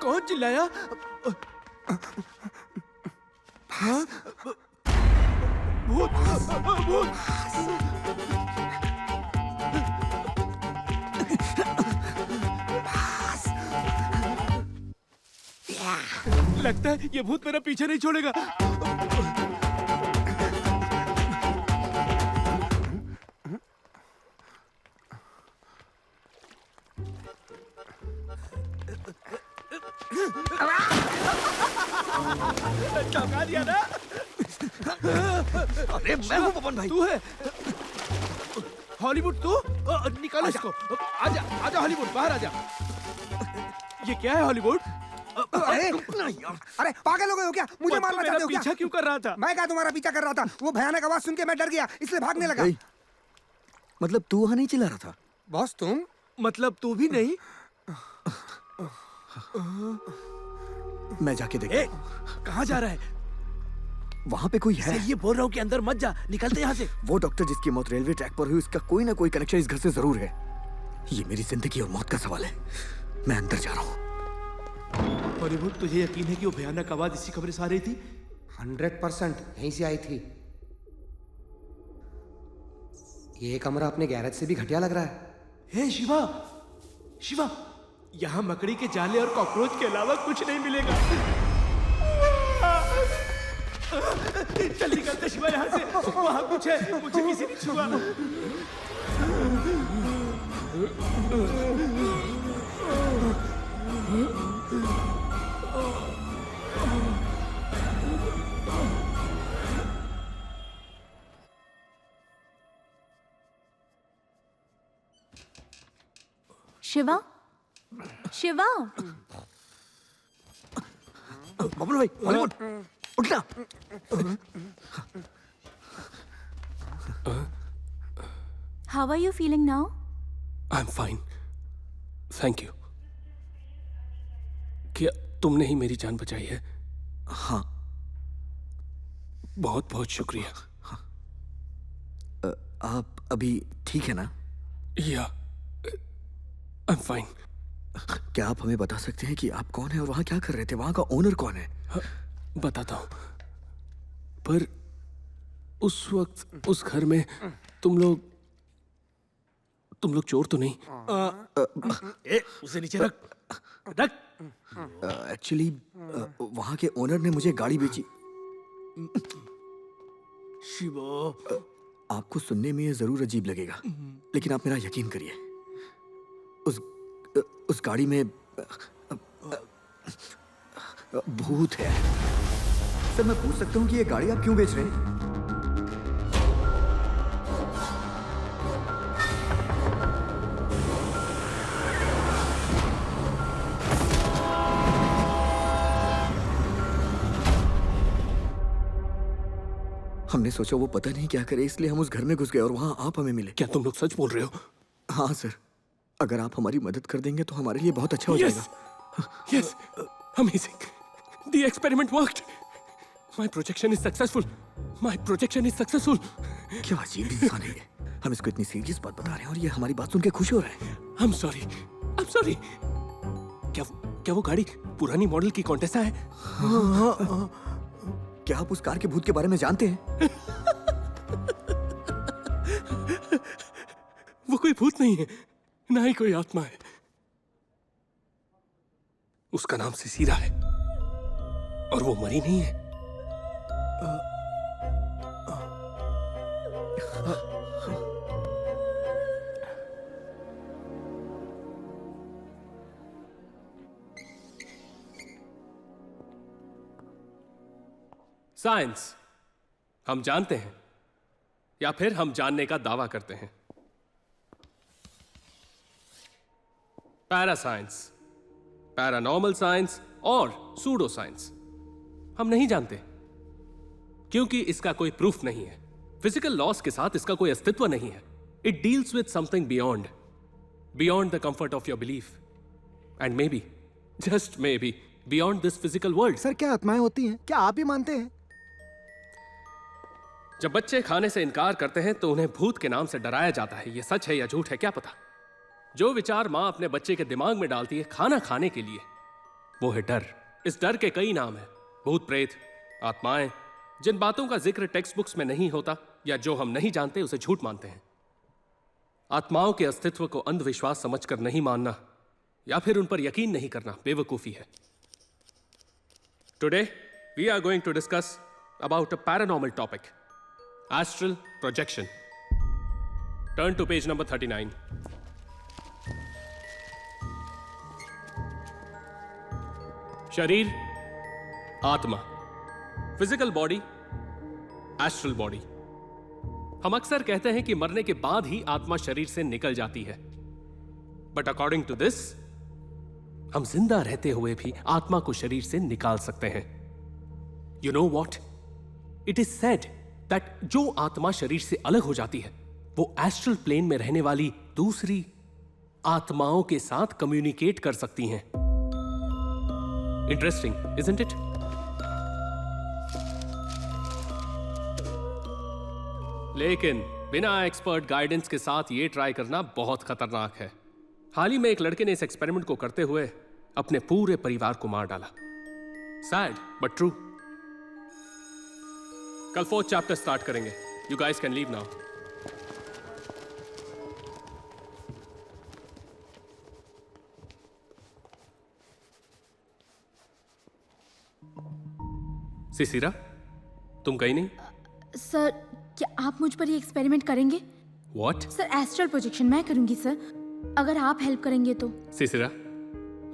कौन चिल्लाया? हाँ? भूत! भूत! लगता है ये भूत मेरा पीछे नहीं छोड़ेगा। चौंका दिया ना? अरे मैं हूँ पवन भाई। तू है हॉलीवुड? तू निकालो इसको। आजा हॉलीवुड, बाहर आजा। ये क्या है हॉलीवुड? अरे पागल हो गए हो क्या? मुझे मारना चाहते हो क्या? पीछा क्यों कर रहा था? मैं क्या तुम्हारा पीछा कर रहा था? वो भयानक आवाज सुन के मैं डर गया, इसलिए भागने लगा। मतलब तू वहां नहीं चिल्ला रहा था? बॉस तुम? मतलब तू भी नहीं? मैं जाके देख। कहाँ जा रहा है? वहाँ पे कोई है? ये बोल रहा हूँ कि अंदर मत जा, निकलते यहाँ से। वो डॉक्टर जिसकी मौत रेलवे ट्रैक पर हुई, उसका कोई ना कोई कनेक्शन इस घर से जरूर है। ये मेरी जिंदगी और मौत का सवाल है। मैं अंदर जा रहा हूँ। हॉलीवुड, तुझे यकीन है कि वो भयानक आवाज इसी कमरे से आ रही थी? 100% यहीं से आई थी। ये कमरा अपने गैरेज से भी घटिया लग रहा है। हे शिवा, यहाँ मकड़ी के जाले और कॉकरोच के अलावा कुछ नहीं मिलेगा। चल निकलते शिवा यहाँ से। वहाँ कुछ है, मुझे किसी ने छुआ। शिवा बबलू भाई, हॉलीवुड उठना। How are you feeling now? I'm fine. Thank you. क्या तुमने ही मेरी जान बचाई है? हाँ। बहुत बहुत शुक्रिया। आप अभी ठीक है ना? Yeah. I'm fine. क्या आप हमें बता सकते हैं कि आप कौन हैं और वहाँ क्या कर रहे थे? वहाँ का ओनर कौन है? बताता हूँ, पर उस वक्त उस घर में तुम लोग चोर तो नहीं? उसे नीचे रख। एक्चुअली वहाँ के ओनर ने मुझे गाड़ी बेची। शिवा, आपको सुनने में ये जरूर अजीब लगेगा, लेकिन आप मेरा यकीन करिए, उस गाड़ी में भूत है। सर, मैं पूछ सकता हूँ कि ये गाड़ी आप क्यों बेच रहे हैं? हमने सोचा वो पता नहीं क्या करे, इसलिए हम उस घर में घुस गए और वहाँ आप हमें मिले। क्या तुम लोग सच बोल रहे हो? हाँ सर, अगर आप हमारी मदद कर देंगे तो हमारे लिए बहुत अच्छा हो जाएगा। Yes, amazing. The experiment worked. My projection is successful. My projection is successful. क्या अजीब इंसान है ये। हम इसको इतनी सीरियस बात बता रहे हैं और ये हमारी बात सुन के खुश हो रहा है। I'm sorry. I'm sorry. क्या वो गाड़ी पुरानी मॉडल की कॉन्टेसा है? क्या आप उस कार के भूत के बारे में जानते हैं? वो कोई भूत नहीं है, ना ही कोई आत्मा है। उसका नाम सिसिरा है और वो मरी नहीं है। साइंस हम जानते हैं या फिर हम जानने का दावा करते हैं। पैरासाइंस, पैरानॉर्मल साइंस और सूडो साइंस हम नहीं जानते क्योंकि इसका कोई प्रूफ नहीं है। फिजिकल लॉस के साथ इसका कोई अस्तित्व नहीं है। It deals with something beyond the comfort of your belief and may be, just may be, beyond this physical world. Sir क्या आत्माएं होती हैं? क्या आप ही मानते हैं? जब बच्चे खाने से इनकार करते हैं तो उन्हें भूत के नाम से डराया जाता है। यह सच है या झूठ है क्या पता। जो विचार मां अपने बच्चे के दिमाग में डालती है खाना खाने के लिए, वो है डर। इस डर के कई नाम हैं, भूत प्रेत, आत्माएं। जिन बातों का जिक्र टेक्स्ट बुक्स में नहीं होता या जो हम नहीं जानते उसे झूठ मानते हैं। आत्माओं के अस्तित्व को अंधविश्वास समझकर नहीं मानना या फिर उन पर यकीन नहीं करना बेवकूफी है। Today we are going to discuss about a paranormal topic, astral projection. Turn to page number 39. शरीर, आत्मा, फिजिकल बॉडी, एस्ट्रल बॉडी। हम अक्सर कहते हैं कि मरने के बाद ही आत्मा शरीर से निकल जाती है, बट अकॉर्डिंग टू दिस हम जिंदा रहते हुए भी आत्मा को शरीर से निकाल सकते हैं। You know what? It is said that जो आत्मा शरीर से अलग हो जाती है वो एस्ट्रल प्लेन में रहने वाली दूसरी आत्माओं के साथ कम्युनिकेट कर सकती हैं। Interesting, isn't it? लेकिन बिना एक्सपर्ट गाइडेंस के साथ ये ट्राई करना बहुत खतरनाक है। हाल ही में एक लड़के ने इस एक्सपेरिमेंट को करते हुए अपने पूरे परिवार को मार डाला। Sad but true. कल 4th चैप्टर स्टार्ट करेंगे। You guys can leave now. Sisira, तुम गई नहीं? सर, क्या आप मुझ पर ये एक्सपेरिमेंट करेंगे? What? सर, एस्ट्रल प्रोजेक्शन मैं करूंगी सर, अगर आप हेल्प करेंगे तो। Sisira,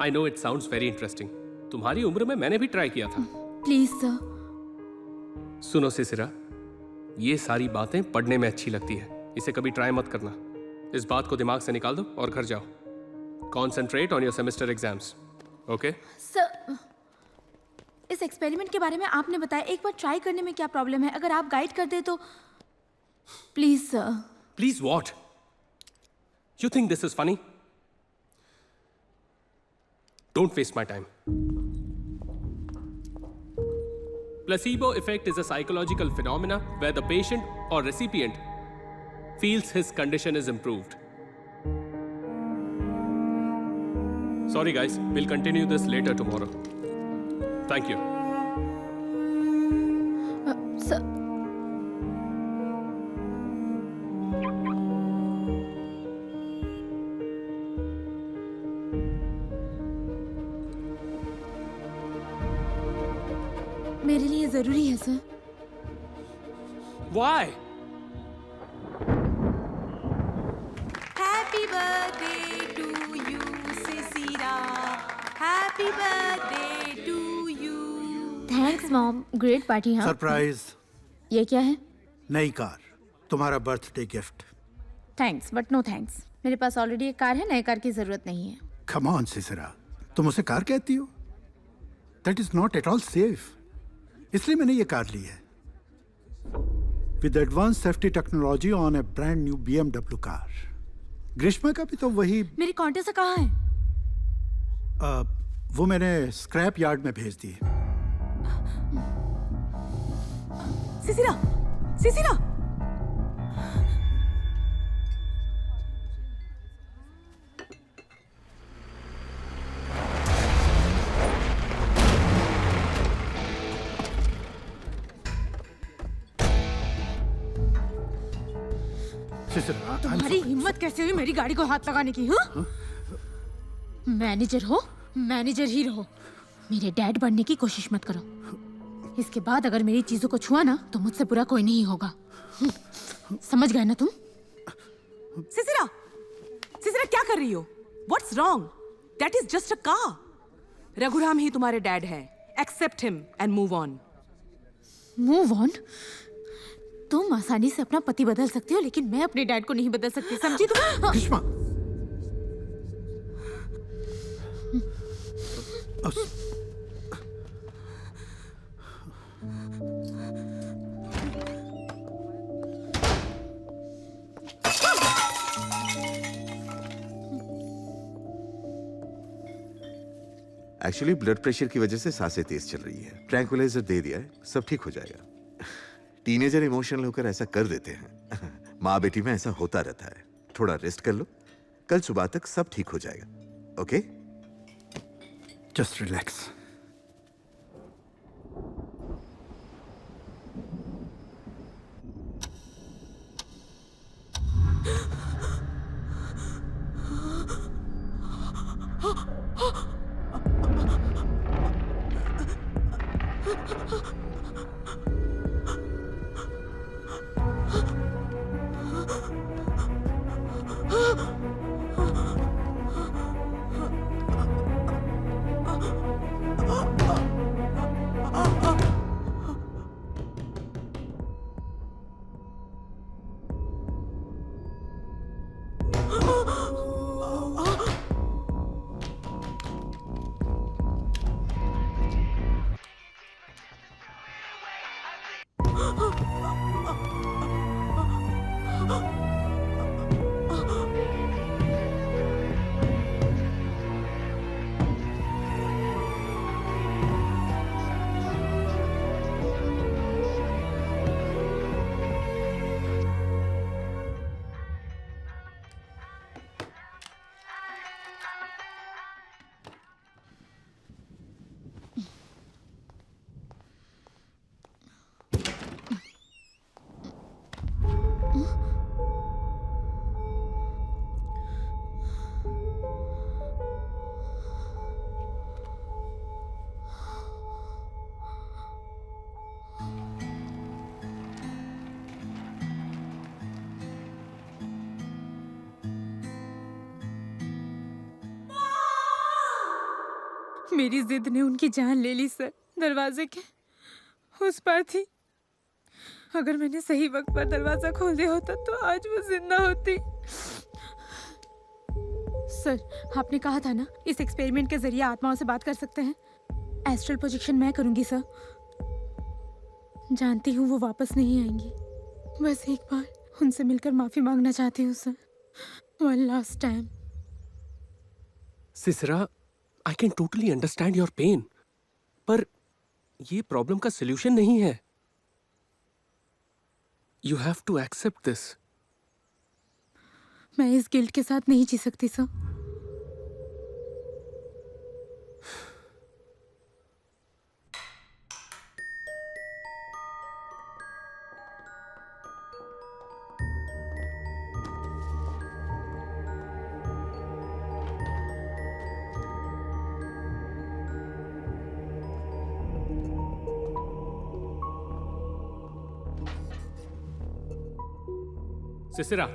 I know it sounds very interesting. तुम्हारी उम्र में मैंने भी ट्राई किया था। Please sir. सुनो सिसिरा, ये सारी बातें पढ़ने में अच्छी लगती है, इसे कभी ट्राई मत करना। इस बात को दिमाग से निकाल दो और घर जाओ। Concentrate on your semester exams, okay? Sir, इस एक्सपेरिमेंट के बारे में आपने बताया, एक बार ट्राई करने में क्या प्रॉब्लम है? अगर आप गाइड कर दे तो please sir. Please what? You think this is funny? Don't waste my time. Placebo effect is a psychological phenomena where the patient or recipient feels his condition is improved. Sorry guys, we'll continue this later tomorrow. Thank you. Sir, मेरे लिए जरूरी है sir. Why? Happy birthday to you, Sisira. Happy birthday to you. Thanks mom, great party. हाँ, surprise. ये क्या है? नई car, तुम्हारा birthday gift. Thanks but no thanks. मेरे पास ऑलरेडी एक कार है, नए कार की जरूरत नहीं है। कम ऑन सिसिरा, तुम उसे कार कहती हो? That is not at all safe. इसलिए मैंने ये कार ली है। with advanced safety technology on a brand new BMW car. ग्रीष्मा का भी तो वही मेरी कॉन्टेसा कहाँ है? वो मैंने स्क्रैप यार्ड में भेज दी। सिसिरा, सिसिरा, तुम्हारी हिम्मत कैसे हुई मेरी गाड़ी को हाथ लगाने की? हाँ? मैनेजर हो, मैनेजर ही रहो। मेरे डैड बनने की कोशिश मत करो। इसके बाद अगर मेरी चीजों को छुआ ना तो मुझसे बुरा कोई नहीं होगा। समझ गए ना तुम? सिसिरा, सिसिरा क्या कर रही हो? What's wrong? That is just a car. Raghuram ही तुम्हारे डैड हैं। Accept him and move on. Move on? तुम आसानी से अपना पति बदल सकती हो, लेकिन मैं अपने डैड को नहीं बदल सकती, समझी तुम? ग्रीष्मा, एक्चुअली ब्लड प्रेशर की वजह से सांसें तेज चल रही है। ट्रैंक्विलाइजर दे दिया है, सब ठीक हो जाएगा। टीनेजर इमोशनल होकर ऐसा कर देते हैं। माँ बेटी में ऐसा होता रहता है। थोड़ा रेस्ट कर लो, कल सुबह तक सब ठीक हो जाएगा। ओके? Just relax. मेरी जिद ने उनकी जान ले ली सर। दरवाजे के उस पार थी। अगर मैंने सही वक्त पर दरवाजा खोल दिया होता तो आज वो जिंदा होती। सर, आपने कहा था ना इस एक्सपेरिमेंट के जरिए आत्माओं से बात कर सकते हैं। एस्ट्रल प्रोजेक्शन मैं करूंगी सर। जानती हूँ वो वापस नहीं आएंगी। बस एक बार उनसे मिलकर माफी मांगना चाहती हूँ sir. One last time. सिसरा, I can totally understand your pain, पर ये प्रॉब्लम का सलूशन नहीं है। You have to accept this. मैं इस गिल्ट के साथ नहीं जी सकती सर। सिसिरा,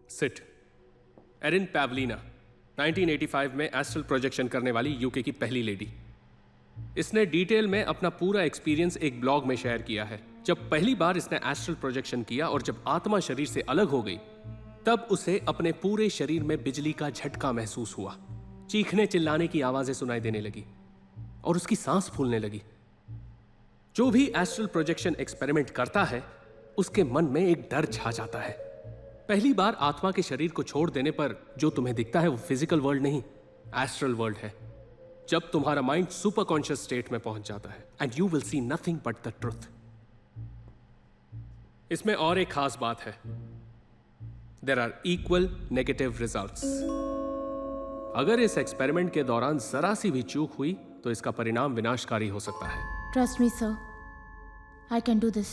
सिट। एरिन पैवलिना 1985 में एस्ट्रल प्रोजेक्शन करने वाली यूके की पहली लेडी। इसने डिटेल में अपना पूरा एक्सपीरियंस एक ब्लॉग में शेयर किया है। जब पहली बार इसने एस्ट्रल प्रोजेक्शन किया और जब आत्मा शरीर से अलग हो गई, तब उसे अपने पूरे शरीर में बिजली का झटका महसूस हुआ। चीखने चिल्लाने की आवाजें सुनाई देने लगी और उसकी सांस फूलने लगी। जो भी एस्ट्रल प्रोजेक्शन एक्सपेरिमेंट करता है उसके मन में एक डर छा जाता है। पहली बार आत्मा के शरीर को छोड़ देने पर जो तुम्हें दिखता है वो फिजिकल वर्ल्ड नहीं, एस्ट्रल वर्ल्ड है। जब तुम्हारा माइंड सुपर कॉन्शियस स्टेट में पहुंच जाता है and you will see nothing but the truth. इसमें और एक खास बात है, there are equal negative results. अगर इस एक्सपेरिमेंट के दौरान जरा सी भी चूक हुई तो इसका परिणाम विनाशकारी हो सकता है। Trust me, sir. I can do this.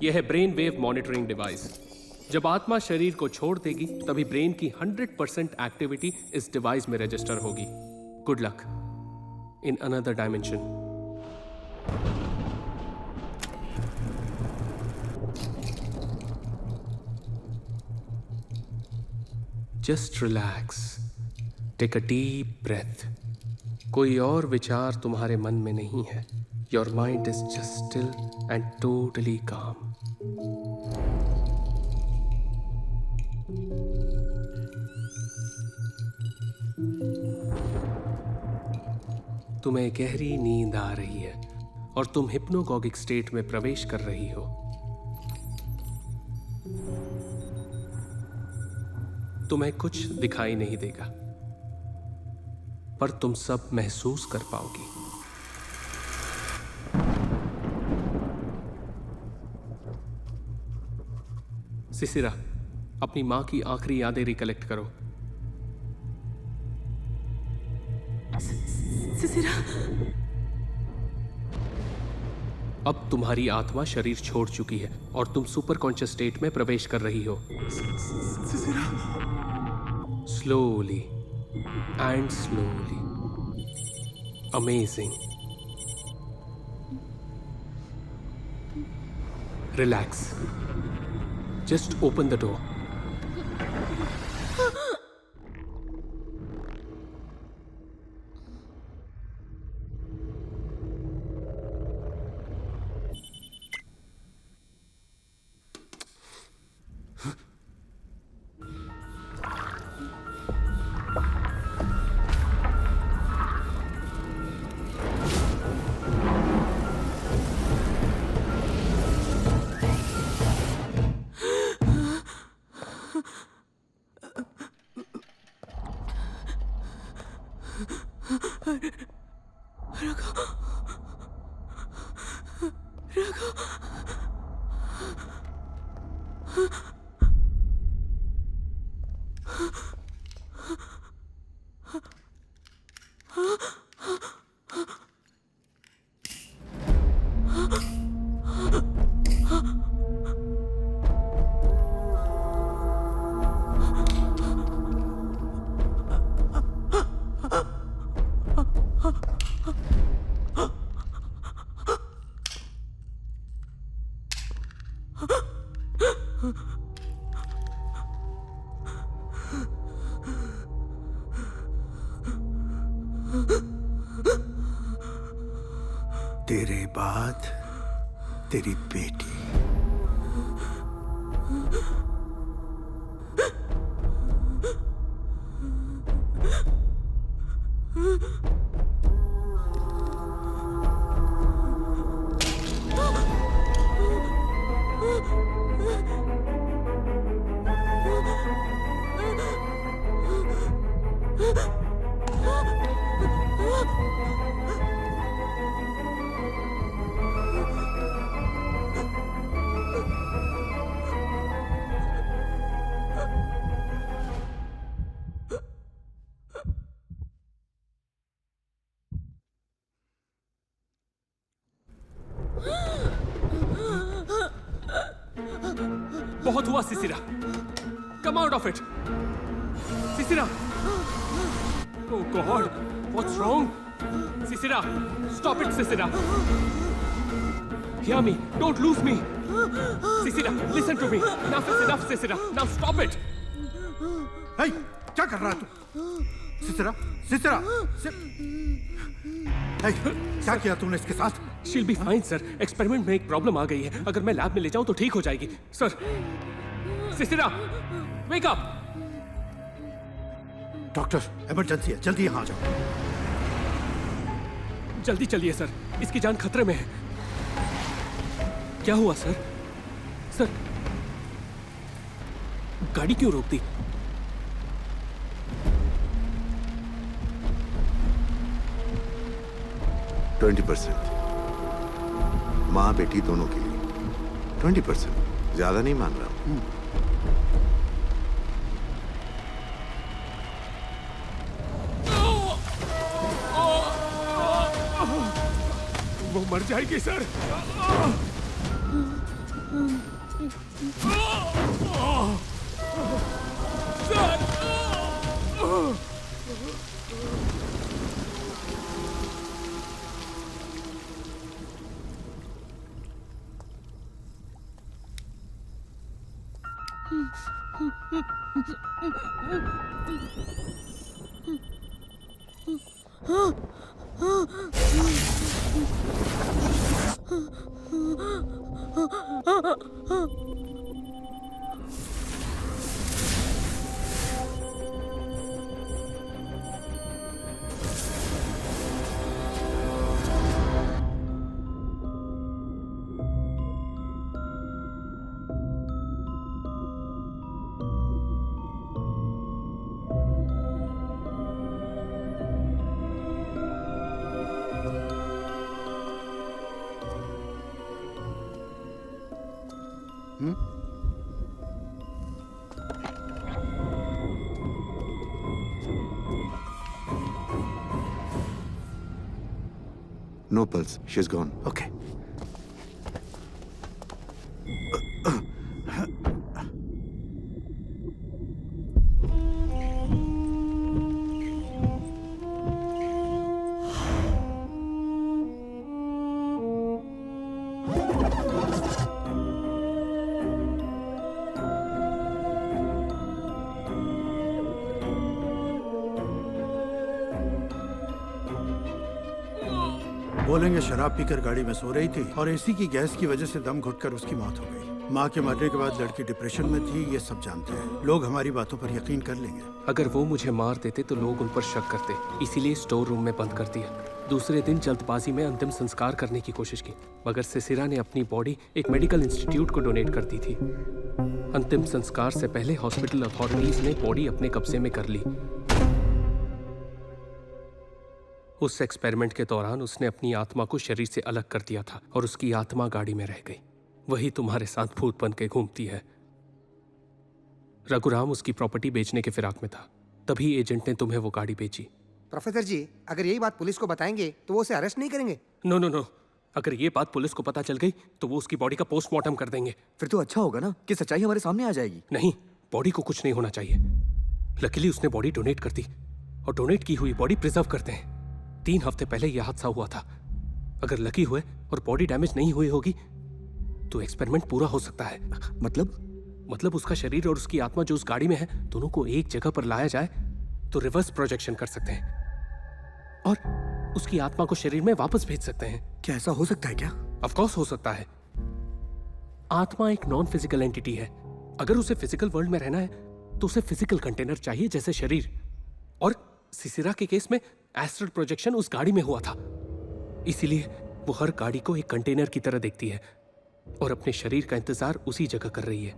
यह है ब्रेन वेव मॉनिटरिंग डिवाइस। जब आत्मा शरीर को छोड़ देगी तभी ब्रेन की 100% एक्टिविटी इस डिवाइस में रजिस्टर होगी। Good luck in another dimension. Just relax, take a deep breath. कोई और विचार तुम्हारे मन में नहीं है। Your mind is just still and totally calm. तुम्हें गहरी नींद आ रही है और तुम हिप्नोगॉगिक स्टेट में प्रवेश कर रही हो। तुम्हें कुछ दिखाई नहीं देगा पर तुम सब महसूस कर पाओगी। सिसिरा, अपनी मां की आखिरी यादें रिकलेक्ट करो। सिसिरा, अब तुम्हारी आत्मा शरीर छोड़ चुकी है और तुम सुपर कॉन्शियस स्टेट में प्रवेश कर रही हो। Slowly and slowly. Amazing. Relax, just open the door. तेरे बाद तेरी बेटी। बहुत हुआ Sisira, come out of it. Sisira, oh God, what's wrong? Sisira, stop it, Sisira. Hear me, don't lose me. Sisira, listen to me. Enough is enough, Sisira. Now stop it. Hey, क्या कर रहा है तू? सिसरा सिसरा क्या किया तुमने इसके साथ? She'll be fine sir. Experiment में एक प्रॉब्लम आ गई है। अगर मैं लैब में ले जाऊं तो ठीक हो जाएगी sir. Sisira wake up. Doctor emergency है, जल्दी यहाँ आ जाओ। जल्दी चलिए सर, इसकी जान खतरे में है। क्या हुआ सर? सर गाड़ी क्यों रोक दी? माँ बेटी दोनों के लिए 20%, ज्यादा नहीं मान रहा हूं। वो मर जाएगी sir. No pulse. She's gone. Okay. बोलेंगे शराब पीकर गाड़ी में सो रही थी और एसी की गैस की वजह से दम घुटकर उसकी मौत हो गई। माँ के मरने के बाद लड़की डिप्रेशन में थी, ये सब जानते हैं। लोग हमारी बातों पर यकीन कर लेंगे। अगर वो मुझे मार देते तो लोग उन पर शक करते, इसीलिए स्टोर रूम में बंद कर दिया। दूसरे दिन जल्दबाजी में अंतिम संस्कार करने की कोशिश की, मगर सिसिरा ने अपनी बॉडी एक मेडिकल इंस्टीट्यूट को डोनेट कर दी थी। अंतिम संस्कार से पहले हॉस्पिटल अथॉरिटीज ने बॉडी अपने कब्जे में कर ली। उस एक्सपेरिमेंट के दौरान उसने अपनी आत्मा को शरीर से अलग कर दिया था और उसकी आत्मा गाड़ी में रह गई। वही तुम्हारे साथ भूत बन के घूमती है। रघुराम उसकी प्रॉपर्टी बेचने के फिराक में था, तभी एजेंट ने तुम्हें वो गाड़ी बेची। प्रोफेसर जी, अगर यही बात पुलिस को बताएंगे तो वो उसे अरेस्ट नहीं करेंगे? नो नो नो, अगर ये बात पुलिस को पता चल गई तो वो उसकी बॉडी का पोस्टमार्टम कर देंगे। फिर तो अच्छा होगा ना कि सच्चाई हमारे सामने आ जाएगी। नहीं, बॉडी को कुछ नहीं होना चाहिए। लकीली उसने बॉडी डोनेट कर दी और डोनेट की हुई बॉडी प्रिजर्व करते हैं। 3 हफ्ते पहले यह हादसा हुआ था। अगर लकी हुए और बॉडी डैमेज नहीं हुई होगी तो एक्सपेरिमेंट पूरा हो सकता है। मतलब उसका शरीर और उसकी आत्मा जो उस गाड़ी में है, दोनों को एक जगह पर लाया जाए तो रिवर्स प्रोजेक्शन कर सकते हैं और उसकी आत्मा को शरीर में वापस भेज सकते हैं। क्या ऐसा हो सकता है क्या? ऑफ कोर्स हो सकता है। आत्मा एक नॉन फिजिकल एंटिटी है। अगर उसे फिजिकल वर्ल्ड में रहना है तो उसे फिजिकल कंटेनर चाहिए, जैसे शरीर। और सिसिरा के केस में एस्ट्रल प्रोजेक्शन उस गाड़ी में हुआ था, इसीलिए वो हर गाड़ी को एक कंटेनर की तरह देखती है और अपने शरीर का इंतजार उसी जगह कर रही है।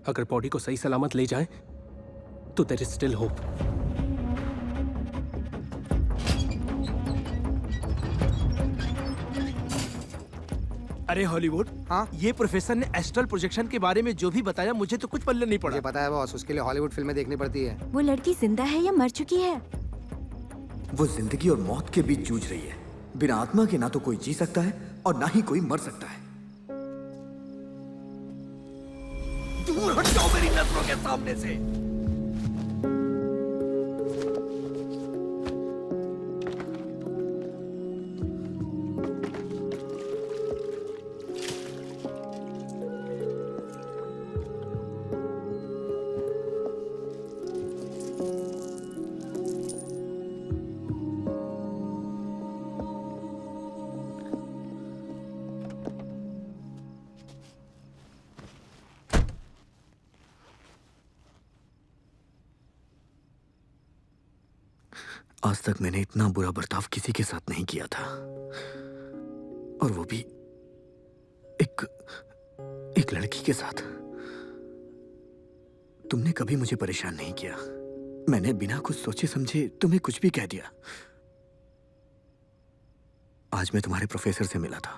अगर बॉडी को सही सलामत ले जाएं तो देयर इज स्टिल होप। अरे हॉलीवुड, हाँ? ये प्रोफेसर ने एस्ट्रल प्रोजेक्शन के बारे में जो भी बताया मुझे तो कुछ पल्ले नहीं पड़ा। मुझे पता है बॉस, उसके लिए हॉलीवुड फिल्में देखनी पड़ती है। वो लड़की जिंदा है या मर चुकी है? वो जिंदगी और मौत के बीच जूझ रही है। बिना आत्मा के ना तो कोई जी सकता है और ना ही कोई मर सकता है। दूर हट जाओ मेरी नजरों के सामने से। आज तक मैंने इतना बुरा बर्ताव किसी के साथ नहीं किया था, और वो भी एक लड़की के साथ। तुमने कभी मुझे परेशान नहीं किया। मैंने बिना कुछ सोचे समझे तुम्हें कुछ भी कह दिया। आज मैं तुम्हारे प्रोफेसर से मिला था,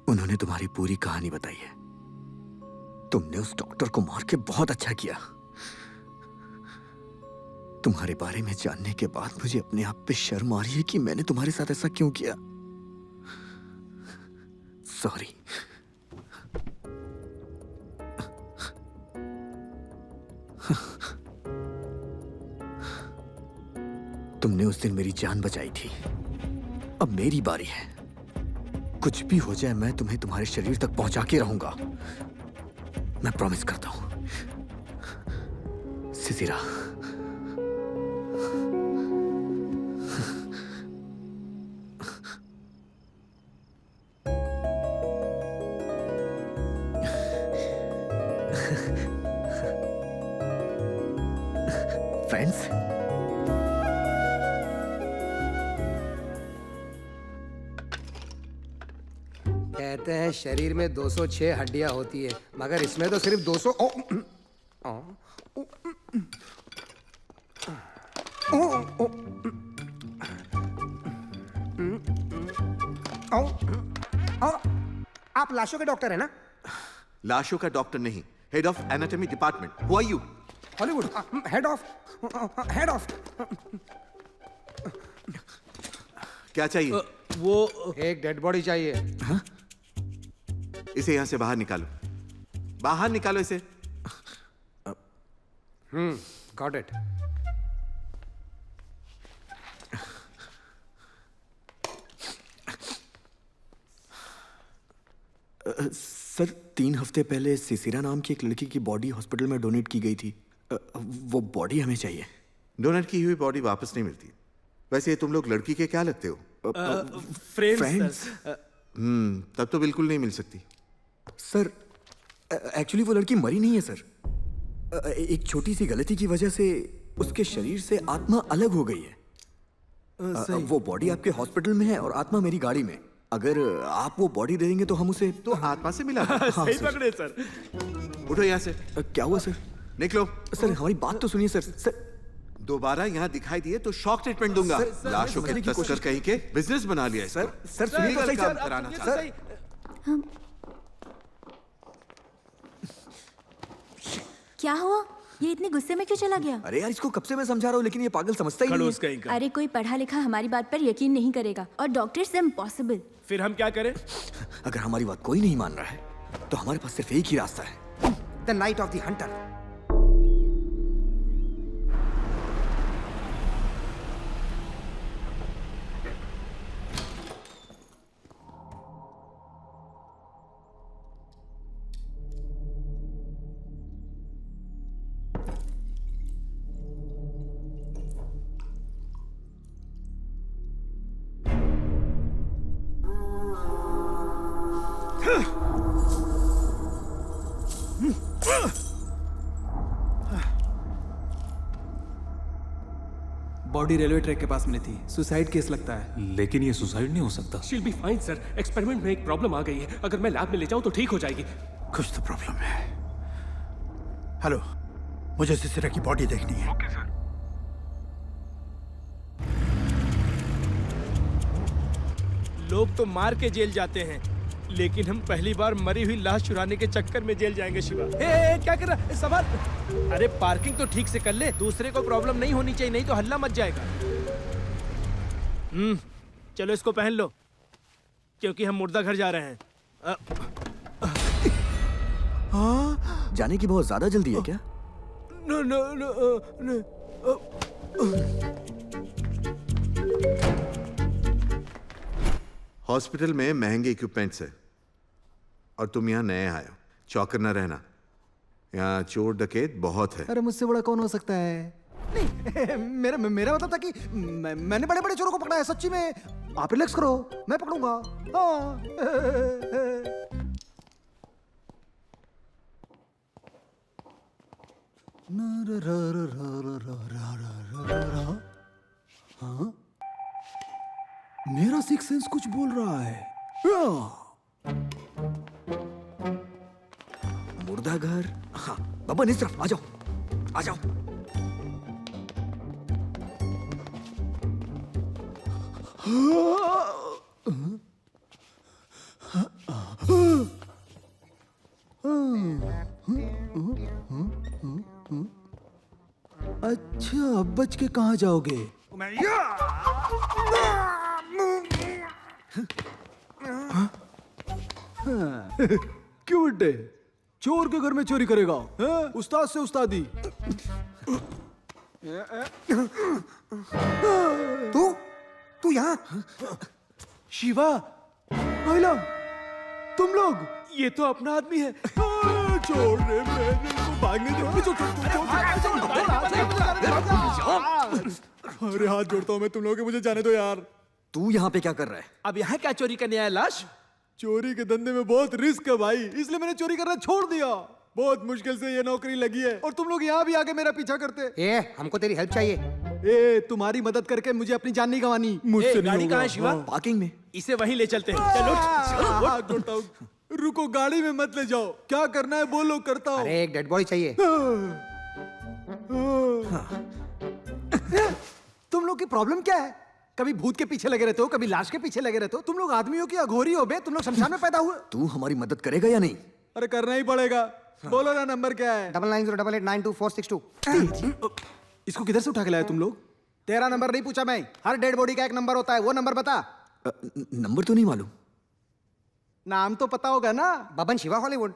उन्होंने तुम्हारी पूरी कहानी बताई है। तुमने उस डॉक्टर को मार के बहुत अच्छा किया। तुम्हारे बारे में जानने के बाद मुझे अपने आप पे शर्म आ रही है कि मैंने तुम्हारे साथ ऐसा क्यों किया। सॉरी। तुमने उस दिन मेरी जान बचाई थी, अब मेरी बारी है। कुछ भी हो जाए मैं तुम्हें तुम्हारे शरीर तक पहुंचा के रहूंगा, मैं प्रॉमिस करता हूं। सिसिरा, फ्रेंड्स, कहते हैं शरीर में 206 हड्डियां होती है, मगर इसमें तो सिर्फ 200। आप लाशों के डॉक्टर है ना? लाशों का डॉक्टर नहीं, head of anatomy department. Who are you? Hollywood head of. क्या चाहिए? वो एक डेड बॉडी चाहिए। हाँ? इसे यहां से बाहर निकालो, बाहर निकालो इसे। Got it. सर 3 हफ्ते पहले सिसिरा नाम की एक लड़की की बॉडी हॉस्पिटल में डोनेट की गई थी। वो बॉडी हमें चाहिए। डोनेट की हुई बॉडी वापस नहीं मिलती। वैसे तुम लोग लड़की के क्या लगते हो? फ्रेंड्स। तब तो बिल्कुल नहीं मिल सकती। सर एक्चुअली वो लड़की मरी नहीं है सर। एक छोटी सी गलती की वजह से उसके शरीर से आत्मा अलग हो गई है। वो बॉडी आपके हॉस्पिटल में है और आत्मा मेरी गाड़ी में। अगर आप वो बॉडी दे देंगे तो हम उसे तो आत्मा से मिला। हाँ, सही सर। पकड़े सर। उठो यहाँ से। क्या हुआ सर? निकलो। सर हमारी बात तो सुनिए सर। सर दोबारा यहाँ दिखाई दिए तो शॉक ट्रीटमेंट दूंगा। लाशों के तस्कर कहीं के बिजनेस बना लिया है। सर सुनिए तो सही काम सर। कराना सर क्या हुआ? ये इतने गुस्से में क्यों चला गया? अरे यार इसको कब से मैं समझा रहा हूँ लेकिन ये पागल समझता ही नहीं है। अरे कोई पढ़ा लिखा हमारी बात पर यकीन नहीं करेगा और डॉक्टर से इम्पॉसिबल। फिर हम क्या करें? अगर हमारी बात कोई नहीं मान रहा है तो हमारे पास सिर्फ एक ही रास्ता है। The night of the Hunter. Body railway track के पास मिली थी। सुसाइड केस लगता है। लेकिन ये सुसाइड नहीं हो सकता। She'll be fine sir. Experiment में एक प्रॉब्लम आ गई है। अगर मैं लैब में ले जाऊं तो ठीक हो जाएगी। कुछ तो प्रॉब्लम है। हेलो, मुझे सिसिरा की बॉडी देखनी है। Okay sir. लोग तो मार के जेल जाते हैं, लेकिन हम पहली बार मरी हुई लाश चुराने के चक्कर में जेल जाएंगे। शिवा, क्या कर रहा है? सवाल। अरे पार्किंग तो ठीक से कर ले, दूसरे को प्रॉब्लम नहीं होनी चाहिए, नहीं तो हल्ला मच जाएगा। चलो इसको पहन लो, क्योंकि हम मुर्दा घर जा रहे हैं। जाने की बहुत ज्यादा जल्दी है क्या? No no no. हॉस्पिटल में महंगे इक्विपमेंट्स है और तुम यहाँ नए आए हो। चौकन्ना न रहना, यहाँ चोर डकैत बहुत है। अरे मुझसे बड़ा कौन हो सकता है? नहीं मेरा मतलब था कि मैंने बड़े बड़े चोरों को पकड़ा है सच्ची में। आप रिलैक्स करो, मैं पकड़ूंगा। हाँ। हाँ? मेरा सिक्स सेंस कुछ बोल रहा है। मुर्दा घर। हाँ बबन, इस तरफ आ जाओ, आ जाओ। अच्छा, अब बच के कहाँ जाओगे? क्यों बेटे, चोर के घर में चोरी करेगा? उस्ताद से उस्तादी। तू यहाँ? शिवा, आइला, तुम लोग? ये तो अपना आदमी है। छोड़ रे, मैंने इसको भागने दो। अरे हाथ जोड़ता हूँ मैं तुम लोगों के, मुझे जाने दो यार। तू यहाँ पे क्या कर रहा है? अब यहाँ क्या चोरी करने आया लाश? चोरी के धंधे में बहुत रिस्क है भाई, इसलिए मैंने चोरी करना छोड़ दिया। बहुत मुश्किल से ये नौकरी लगी है और तुम लोग यहाँ भी आके मेरा पीछा करते। हमको तेरी हेल्प चाहिए। तुम्हारी मदद करके मुझे अपनी जान नहीं गंवानी। मुझसे नहीं गाड़ी होगा। कहाँ है शिवा? पार्किंग में। इसे वहीं ले चलते हैं। चलो हाथ जोड़ता हूँ। रुको, गाड़ी में मत ले जाओ। क्या करना है बोलो, करता हूँ। अरे एक डेड बॉडी चाहिए। तुम लोग की प्रॉब्लम क्या है? कभी भूत के पीछे लगे रहते हो, कभी लाश के पीछे लगे रहते हो। तुम लोग आदमी हो कि अघोरी हो बे? तुम लोग शमशान में पैदा हुए। तू हमारी मदद करेगा या नहीं? अरे करना ही पड़ेगा। बोलो ना, नंबर क्या है? 9908892462। इसको किधर से उठा के लाए तुम लोग? तेरा नंबर नहीं पूछा मैं। हर डेड बॉडी का एक नंबर होता है, वो नंबर बता। नंबर तो नहीं मालूम। नाम तो पता होगा ना? बबन शिवा हॉलीवुड।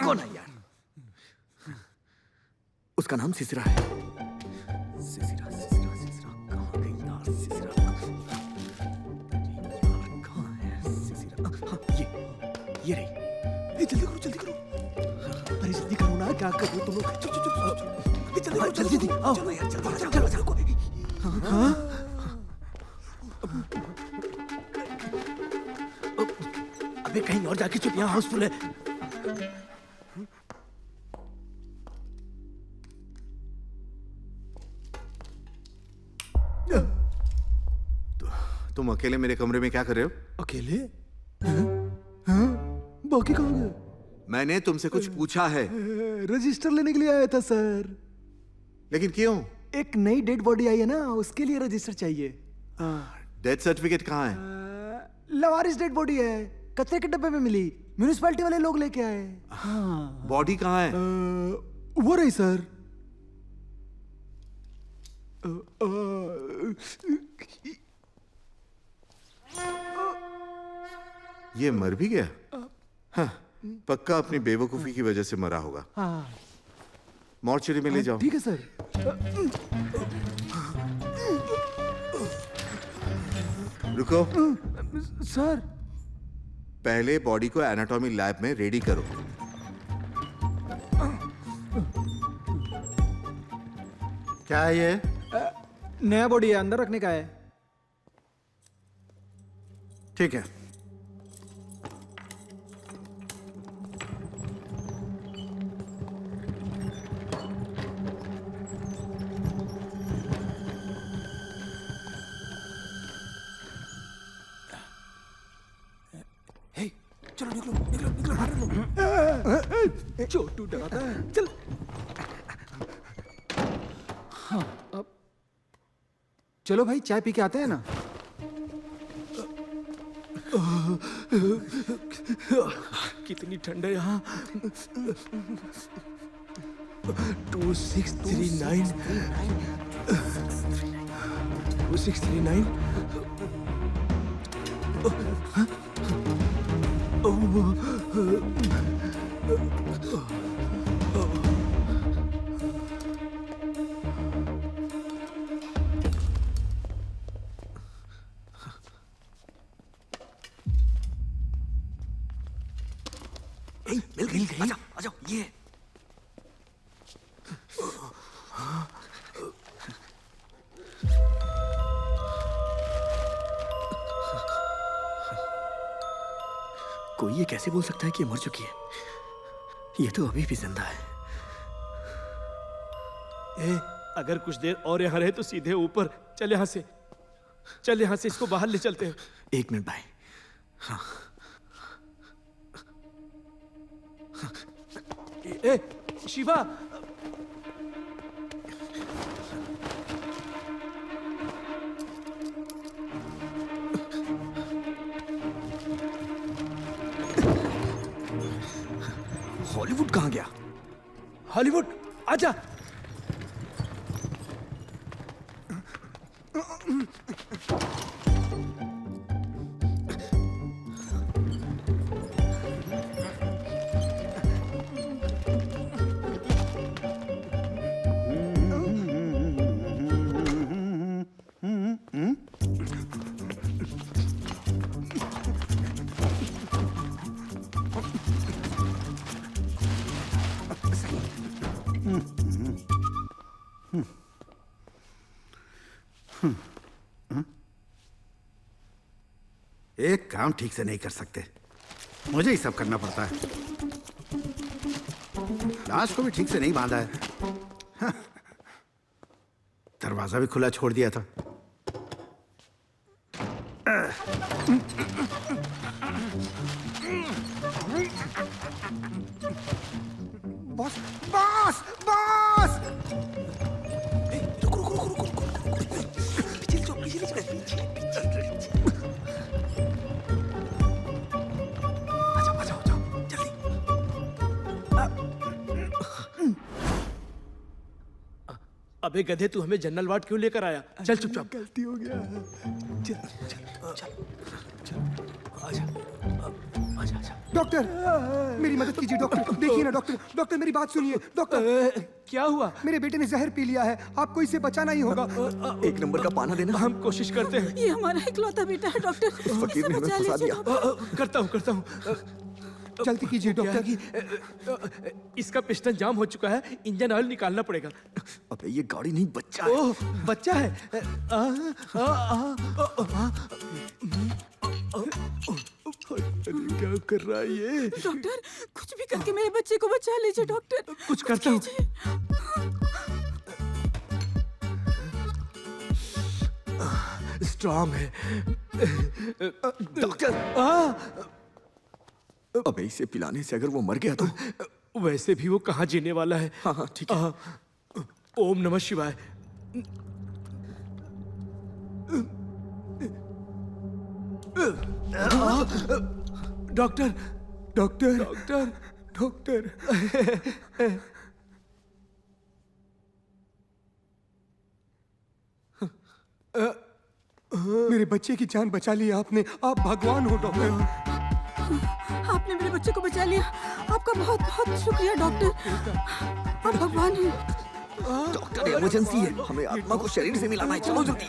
कौन है यार? उसका नाम सिसरा है। सिसरा कहाँ गई यार? सिसरा कहाँ है? सिसरा, हाँ, ये रही। जल्दी करो, जल्दी करो। अरे जल्दी करो ना, क्या कर रहे हो तुम लोग? चलो जल्दी आओ। चलो यार, चलो। हाँ? अबे कहीं और जाके चुप, यहाँ हाउसफुल है। तुम अकेले मेरे कमरे में क्या कर रहे हो? अकेले? बाकी कहाँ गए? मैंने तुमसे कुछ पूछा है। रजिस्टर लेने के लिए आया था सर। लेकिन क्यों? एक नई डेड बॉडी आई है ना, उसके लिए रजिस्टर चाहिए। डेथ सर्टिफिकेट कहाँ है? लवारिस डेड बॉडी है, कचरे के डब्बे में मिली, म्युनिसिपैलिटी वाले लोग लेके आए। हाँ। बॉडी कहाँ है? वो रही सर। ये मर भी गया? हाँ, पक्का अपनी बेवकूफी की वजह से मरा होगा। हाँ। मॉर्चरी में ले जाओ। ठीक है सर। रुको। सर, पहले बॉडी को एनाटॉमी लैब में रेडी करो। क्या है ये? नया बॉडी है, अंदर रखने का है। ठीक है। चलो निकलो, निकलो, निकलो, बाहर निकलो। छोटू डराता है। चल। हाँ, अब चलो भाई, चाय पी के आते हैं ना। कितनी ठंड है यहाँ। 2639 2639 मिल गई। आ जाओ, ये कोई ये कैसे बोल सकता है कि ये मर चुकी है? ये तो अभी भी जिंदा है। अगर कुछ देर और यहाँ रहे तो सीधे ऊपर। चल यहाँ से, चल यहाँ से, इसको बाहर ले चलते हैं। 1 मिनट भाई। हाँ। शिवा, हॉलीवुड कहाँ गया? हॉलीवुड आजा। एक काम ठीक से नहीं कर सकते, मुझे ही सब करना पड़ता है। लाश को भी ठीक से नहीं बांधा है। हाँ। दरवाजा भी खुला छोड़ दिया था। बॉस बॉस बॉस, अबे गधे, तू हमें जनरल वार्ड क्यों लेकर आया? चल चुपचाप। गलती हो गया। डॉक्टर, मेरी मदद कीजिए डॉक्टर। देखिए ना डॉक्टर, डॉक्टर मेरी बात सुनिए डॉक्टर। क्या हुआ? मेरे बेटे ने जहर पी लिया है, आपको इसे बचाना ही होगा। 1 नंबर का पाना देना। हम कोशिश करते हैं। ये हमारा इकलौता बेटा है डॉक्टर, इस फकीर ने हमें फंसा दिया। करता हूँ। जल्दी कीजिए डॉक्टर। इसका पिस्टन जाम हो चुका है, इंजन ऑयल निकालना पड़ेगा। अबे ये गाड़ी नहीं, बच्चा है। ओह, बच्चा है। क्या कर रहा है ये? डॉक्टर, कुछ भी करके मेरे बच्चे को बचा लीजिए डॉक्टर। कुछ करता हूँ। स्ट्रांग है डॉक्टर। अबे इसे पिलाने से अगर वो मर गया तो? वैसे भी वो कहाँ जीने वाला है। हाँ ठीक है। ओम नमः शिवाय। Doctor doctor doctor doctor. मेरे बच्चे की जान बचा ली आपने, आप भगवान हो डॉक्टर। आपने मेरे बच्चे को बचा लिया, आपका बहुत बहुत शुक्रिया डॉक्टर। आप भगवान हैं। डॉक्टर इमरजेंसी है, हमें आत्मा को शरीर से मिलाना है। चलो जल्दी।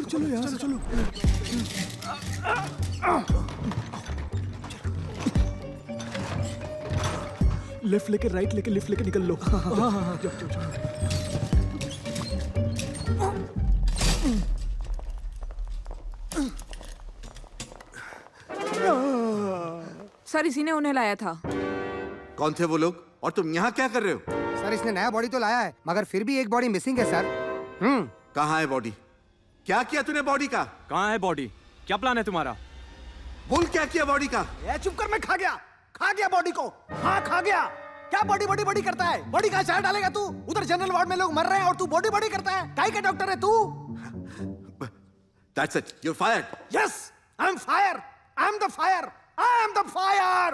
चलो यहाँ से चलो। लेफ्ट लेके राइट लेके लेफ्ट लेके निकल लो। हाँ। सर, इसी ने उन्हें लाया था। कौन थे वो लोग और तुम यहाँ क्या कर रहे हो? सर, इसने नया बॉडी तो लाया है, मगर फिर भी एक बॉडी मिसिंग है सर। कहाँ है बॉडी? क्या किया तूने बॉडी का? कहाँ है बॉडी? क्या प्लान है तुम्हारा? बोल, क्या किया बॉडी का? चुप कर, मैं खा गया बॉडी को। हाँ खा गया। क्या बॉडी बॉडी बॉडी करता है? बॉडी का अचार डालेगा तू? उधर जनरल वार्ड में लोग मर रहे हैं और तू बॉडी बॉडी करता है? काहे का डॉक्टर है तू? That's it. You're fired. Yes, I'm fire. I'm the fire. I am the fire.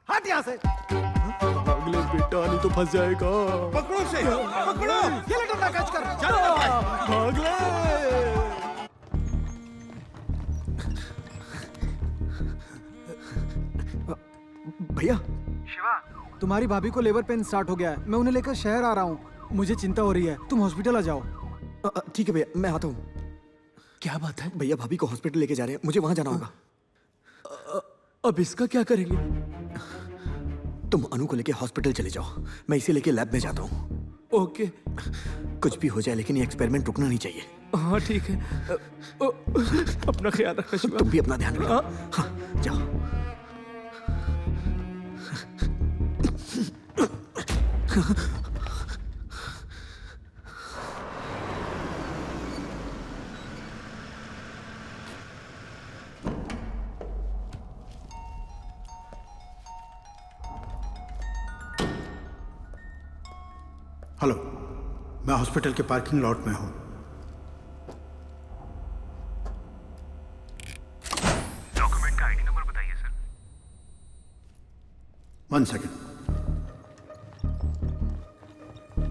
हट यहाँ से। अगले बेटा नहीं तो फंस जाएगा। पकड़ो उसे, पकड़ो। ये ले डंडा कैच कर। चलो भाग ले। भैया, शिवा, तुम्हारी भाभी को लेबर पेन स्टार्ट हो गया है, मैं उन्हें लेकर शहर आ रहा हूँ। मुझे चिंता हो रही है, तुम हॉस्पिटल आ जाओ। ठीक है भैया, मैं आता हूँ। क्या बात है? भैया भाभी को हॉस्पिटल लेके जा रहे हैं, मुझे वहां जाना होगा। अब इसका क्या करेंगे? तुम अनु को लेके हॉस्पिटल चले जाओ, मैं इसे लेके लैब में जाता हूँ। ओके। कुछ भी हो जाए लेकिन ये एक्सपेरिमेंट रुकना नहीं चाहिए। हाँ ठीक है। अपना ख्याल रखना शिवा। तुम भी अपना ध्यान रखो। हाँ, जाओ। हेलो, मैं हॉस्पिटल के पार्किंग लॉट में हूँ। डॉक्यूमेंट का आईडी नंबर बताइए sir. 1 second.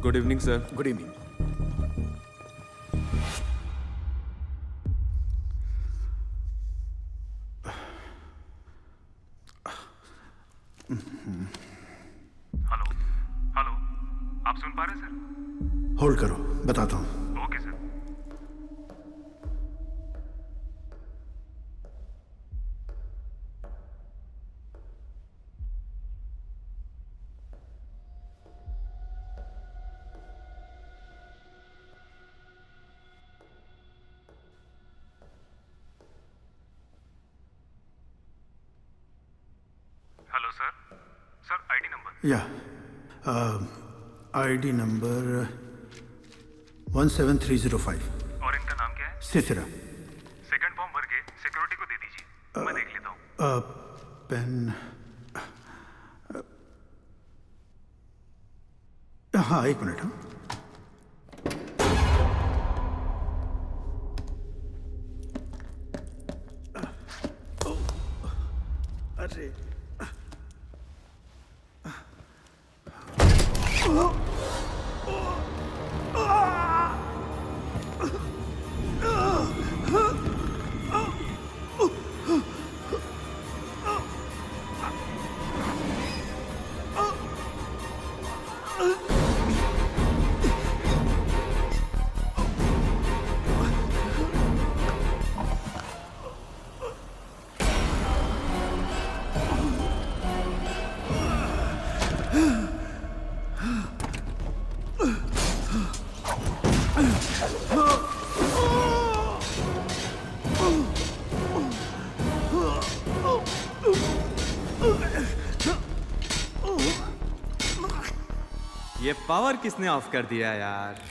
Good evening sir. Good evening. Hello hello, आप सुन पा रहे हैं सर? होल्ड करो, बताता हूँ। Okay sir. Hello sir, sir ID number. या आईडी नंबर 17305। और इनका नाम क्या है? सिसिरा। सेकंड फॉर्म भर के सिक्योरिटी को दे दीजिए, मैं देख लेता हूँ। पेन। हाँ, 1 मिनट। हाँ, अरे ये पावर किसने ऑफ कर दिया यार?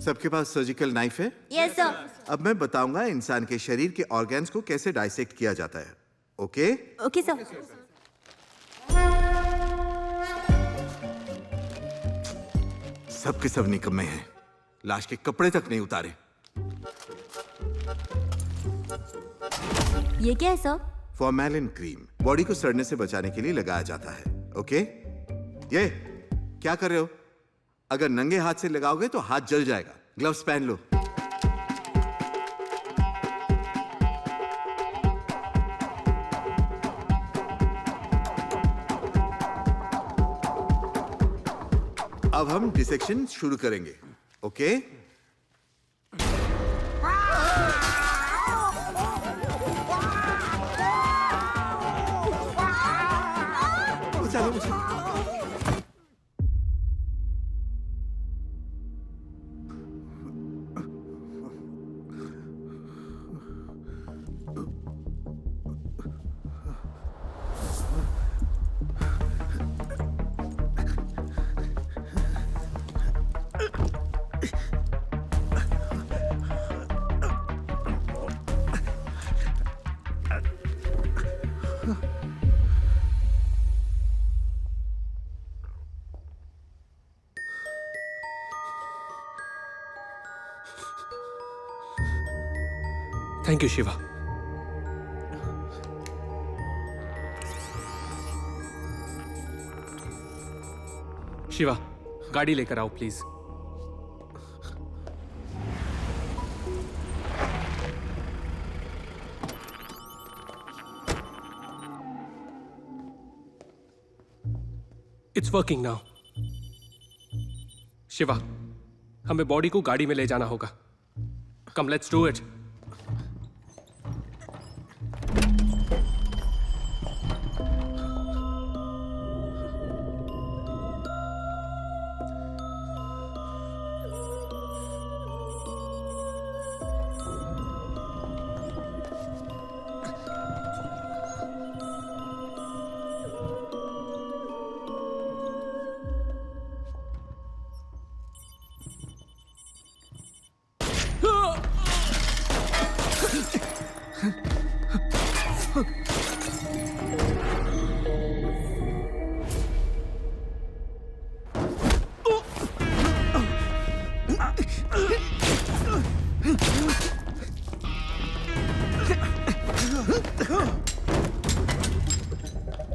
सबके पास सर्जिकल नाइफ है? Yes sir. अब मैं बताऊंगा इंसान के शरीर के ऑर्गन्स को कैसे डाइसेक्ट किया जाता है। ओके? Okay sir. सब के सब निकम्मे हैं, लाश के कपड़े तक नहीं उतारे। ये क्या है सर? फॉर्मेलिन क्रीम बॉडी को सड़ने से बचाने के लिए लगाया जाता है। ओके? ये क्या कर रहे हो? अगर नंगे हाथ से लगाओगे तो हाथ जल जाएगा। ग्लव्स पहन लो। अब हम डिसेक्शन शुरू करेंगे। ओके? चलो थैंक यू शिवा। शिवा, गाड़ी लेकर आओ please. It's working now. Shiva, हमें बॉडी को गाड़ी में ले जाना होगा। Come let's do it.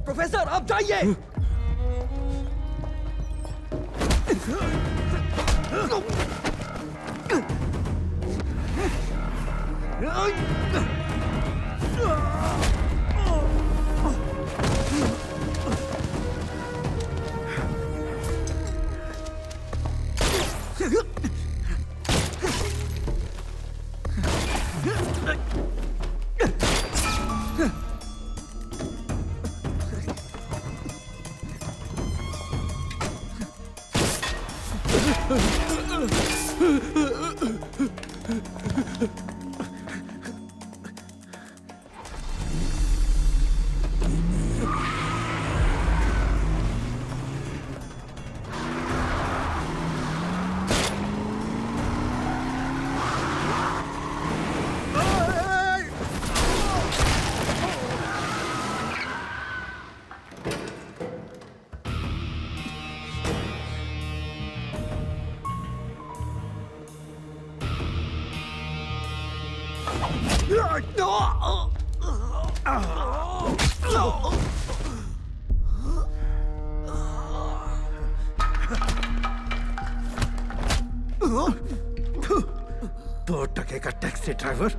Professor आप जाइए। दो टके का टैक्सी ड्राइवर।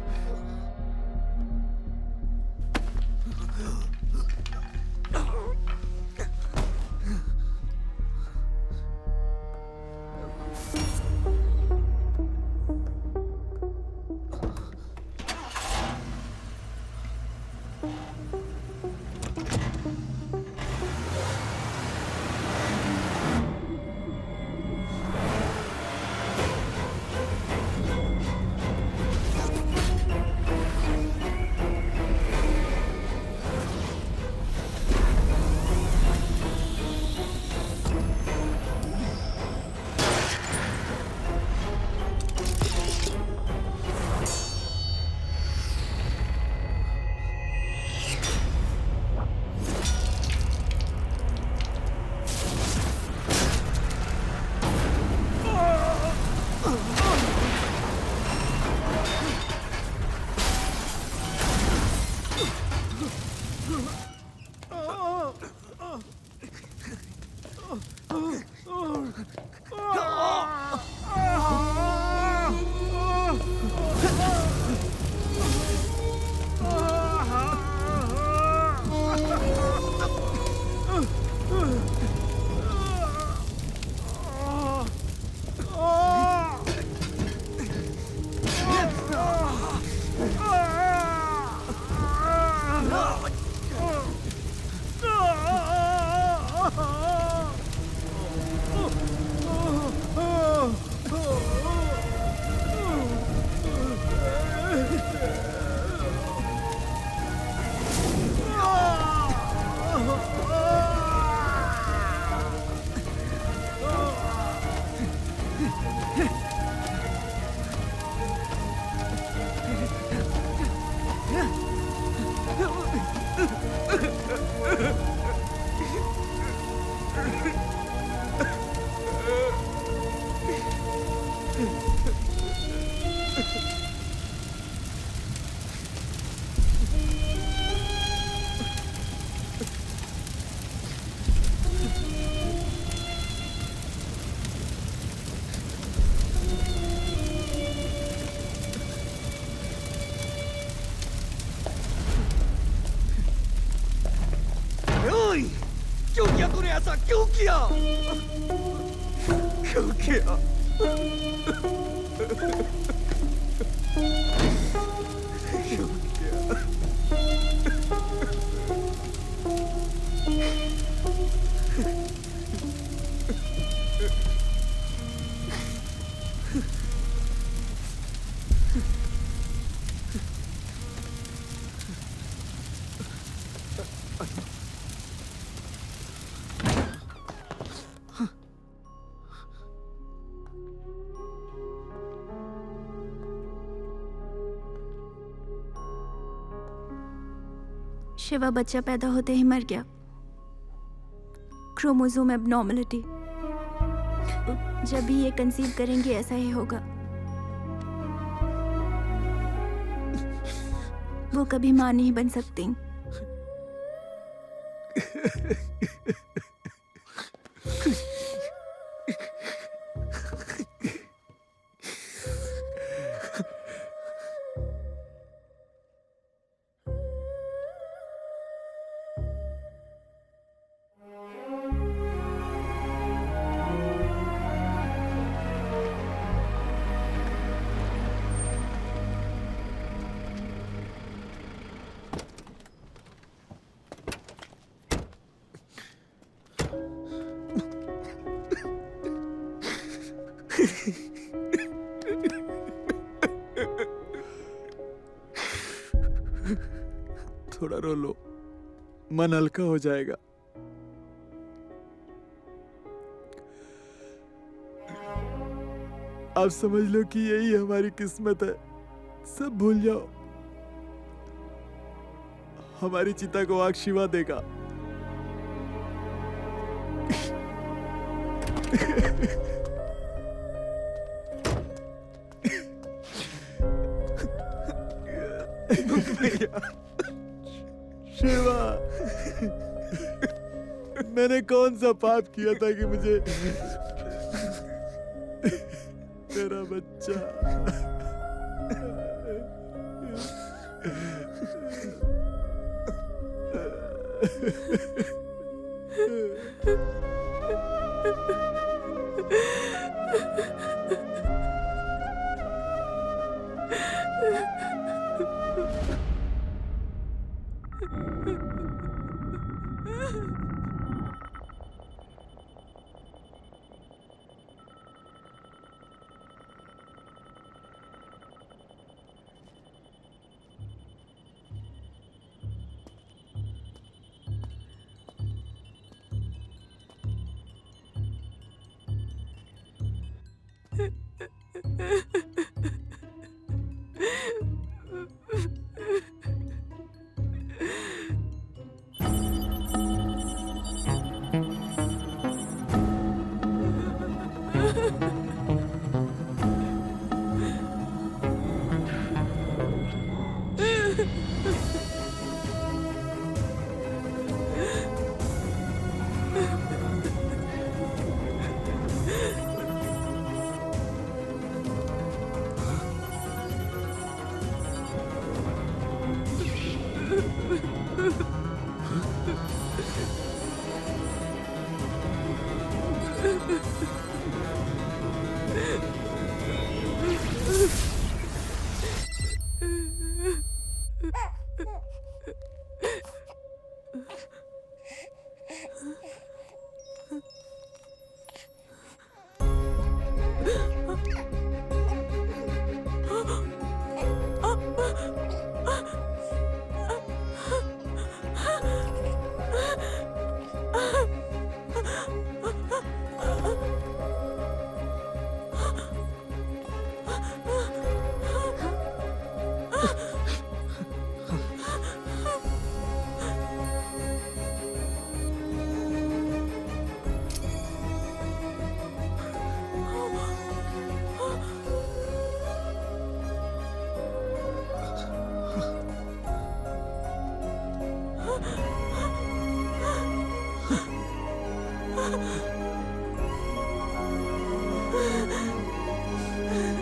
ऐसा क्यों किया? क्यों किया? क्यों किया? शिवा बच्चा पैदा होते ही मर गया। Chromosome abnormality. जब भी ये कंसीव करेंगे ऐसा ही होगा। वो कभी मां नहीं बन सकती। थोड़ा रो लो, मन हल्का हो जाएगा। आप समझ लो कि यही हमारी किस्मत है। सब भूल जाओ। हमारी चिता को आग शिवा देगा। शिवा, मैंने कौन सा पाप किया था कि मुझे तेरा बच्चा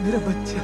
मेरा बच्चा।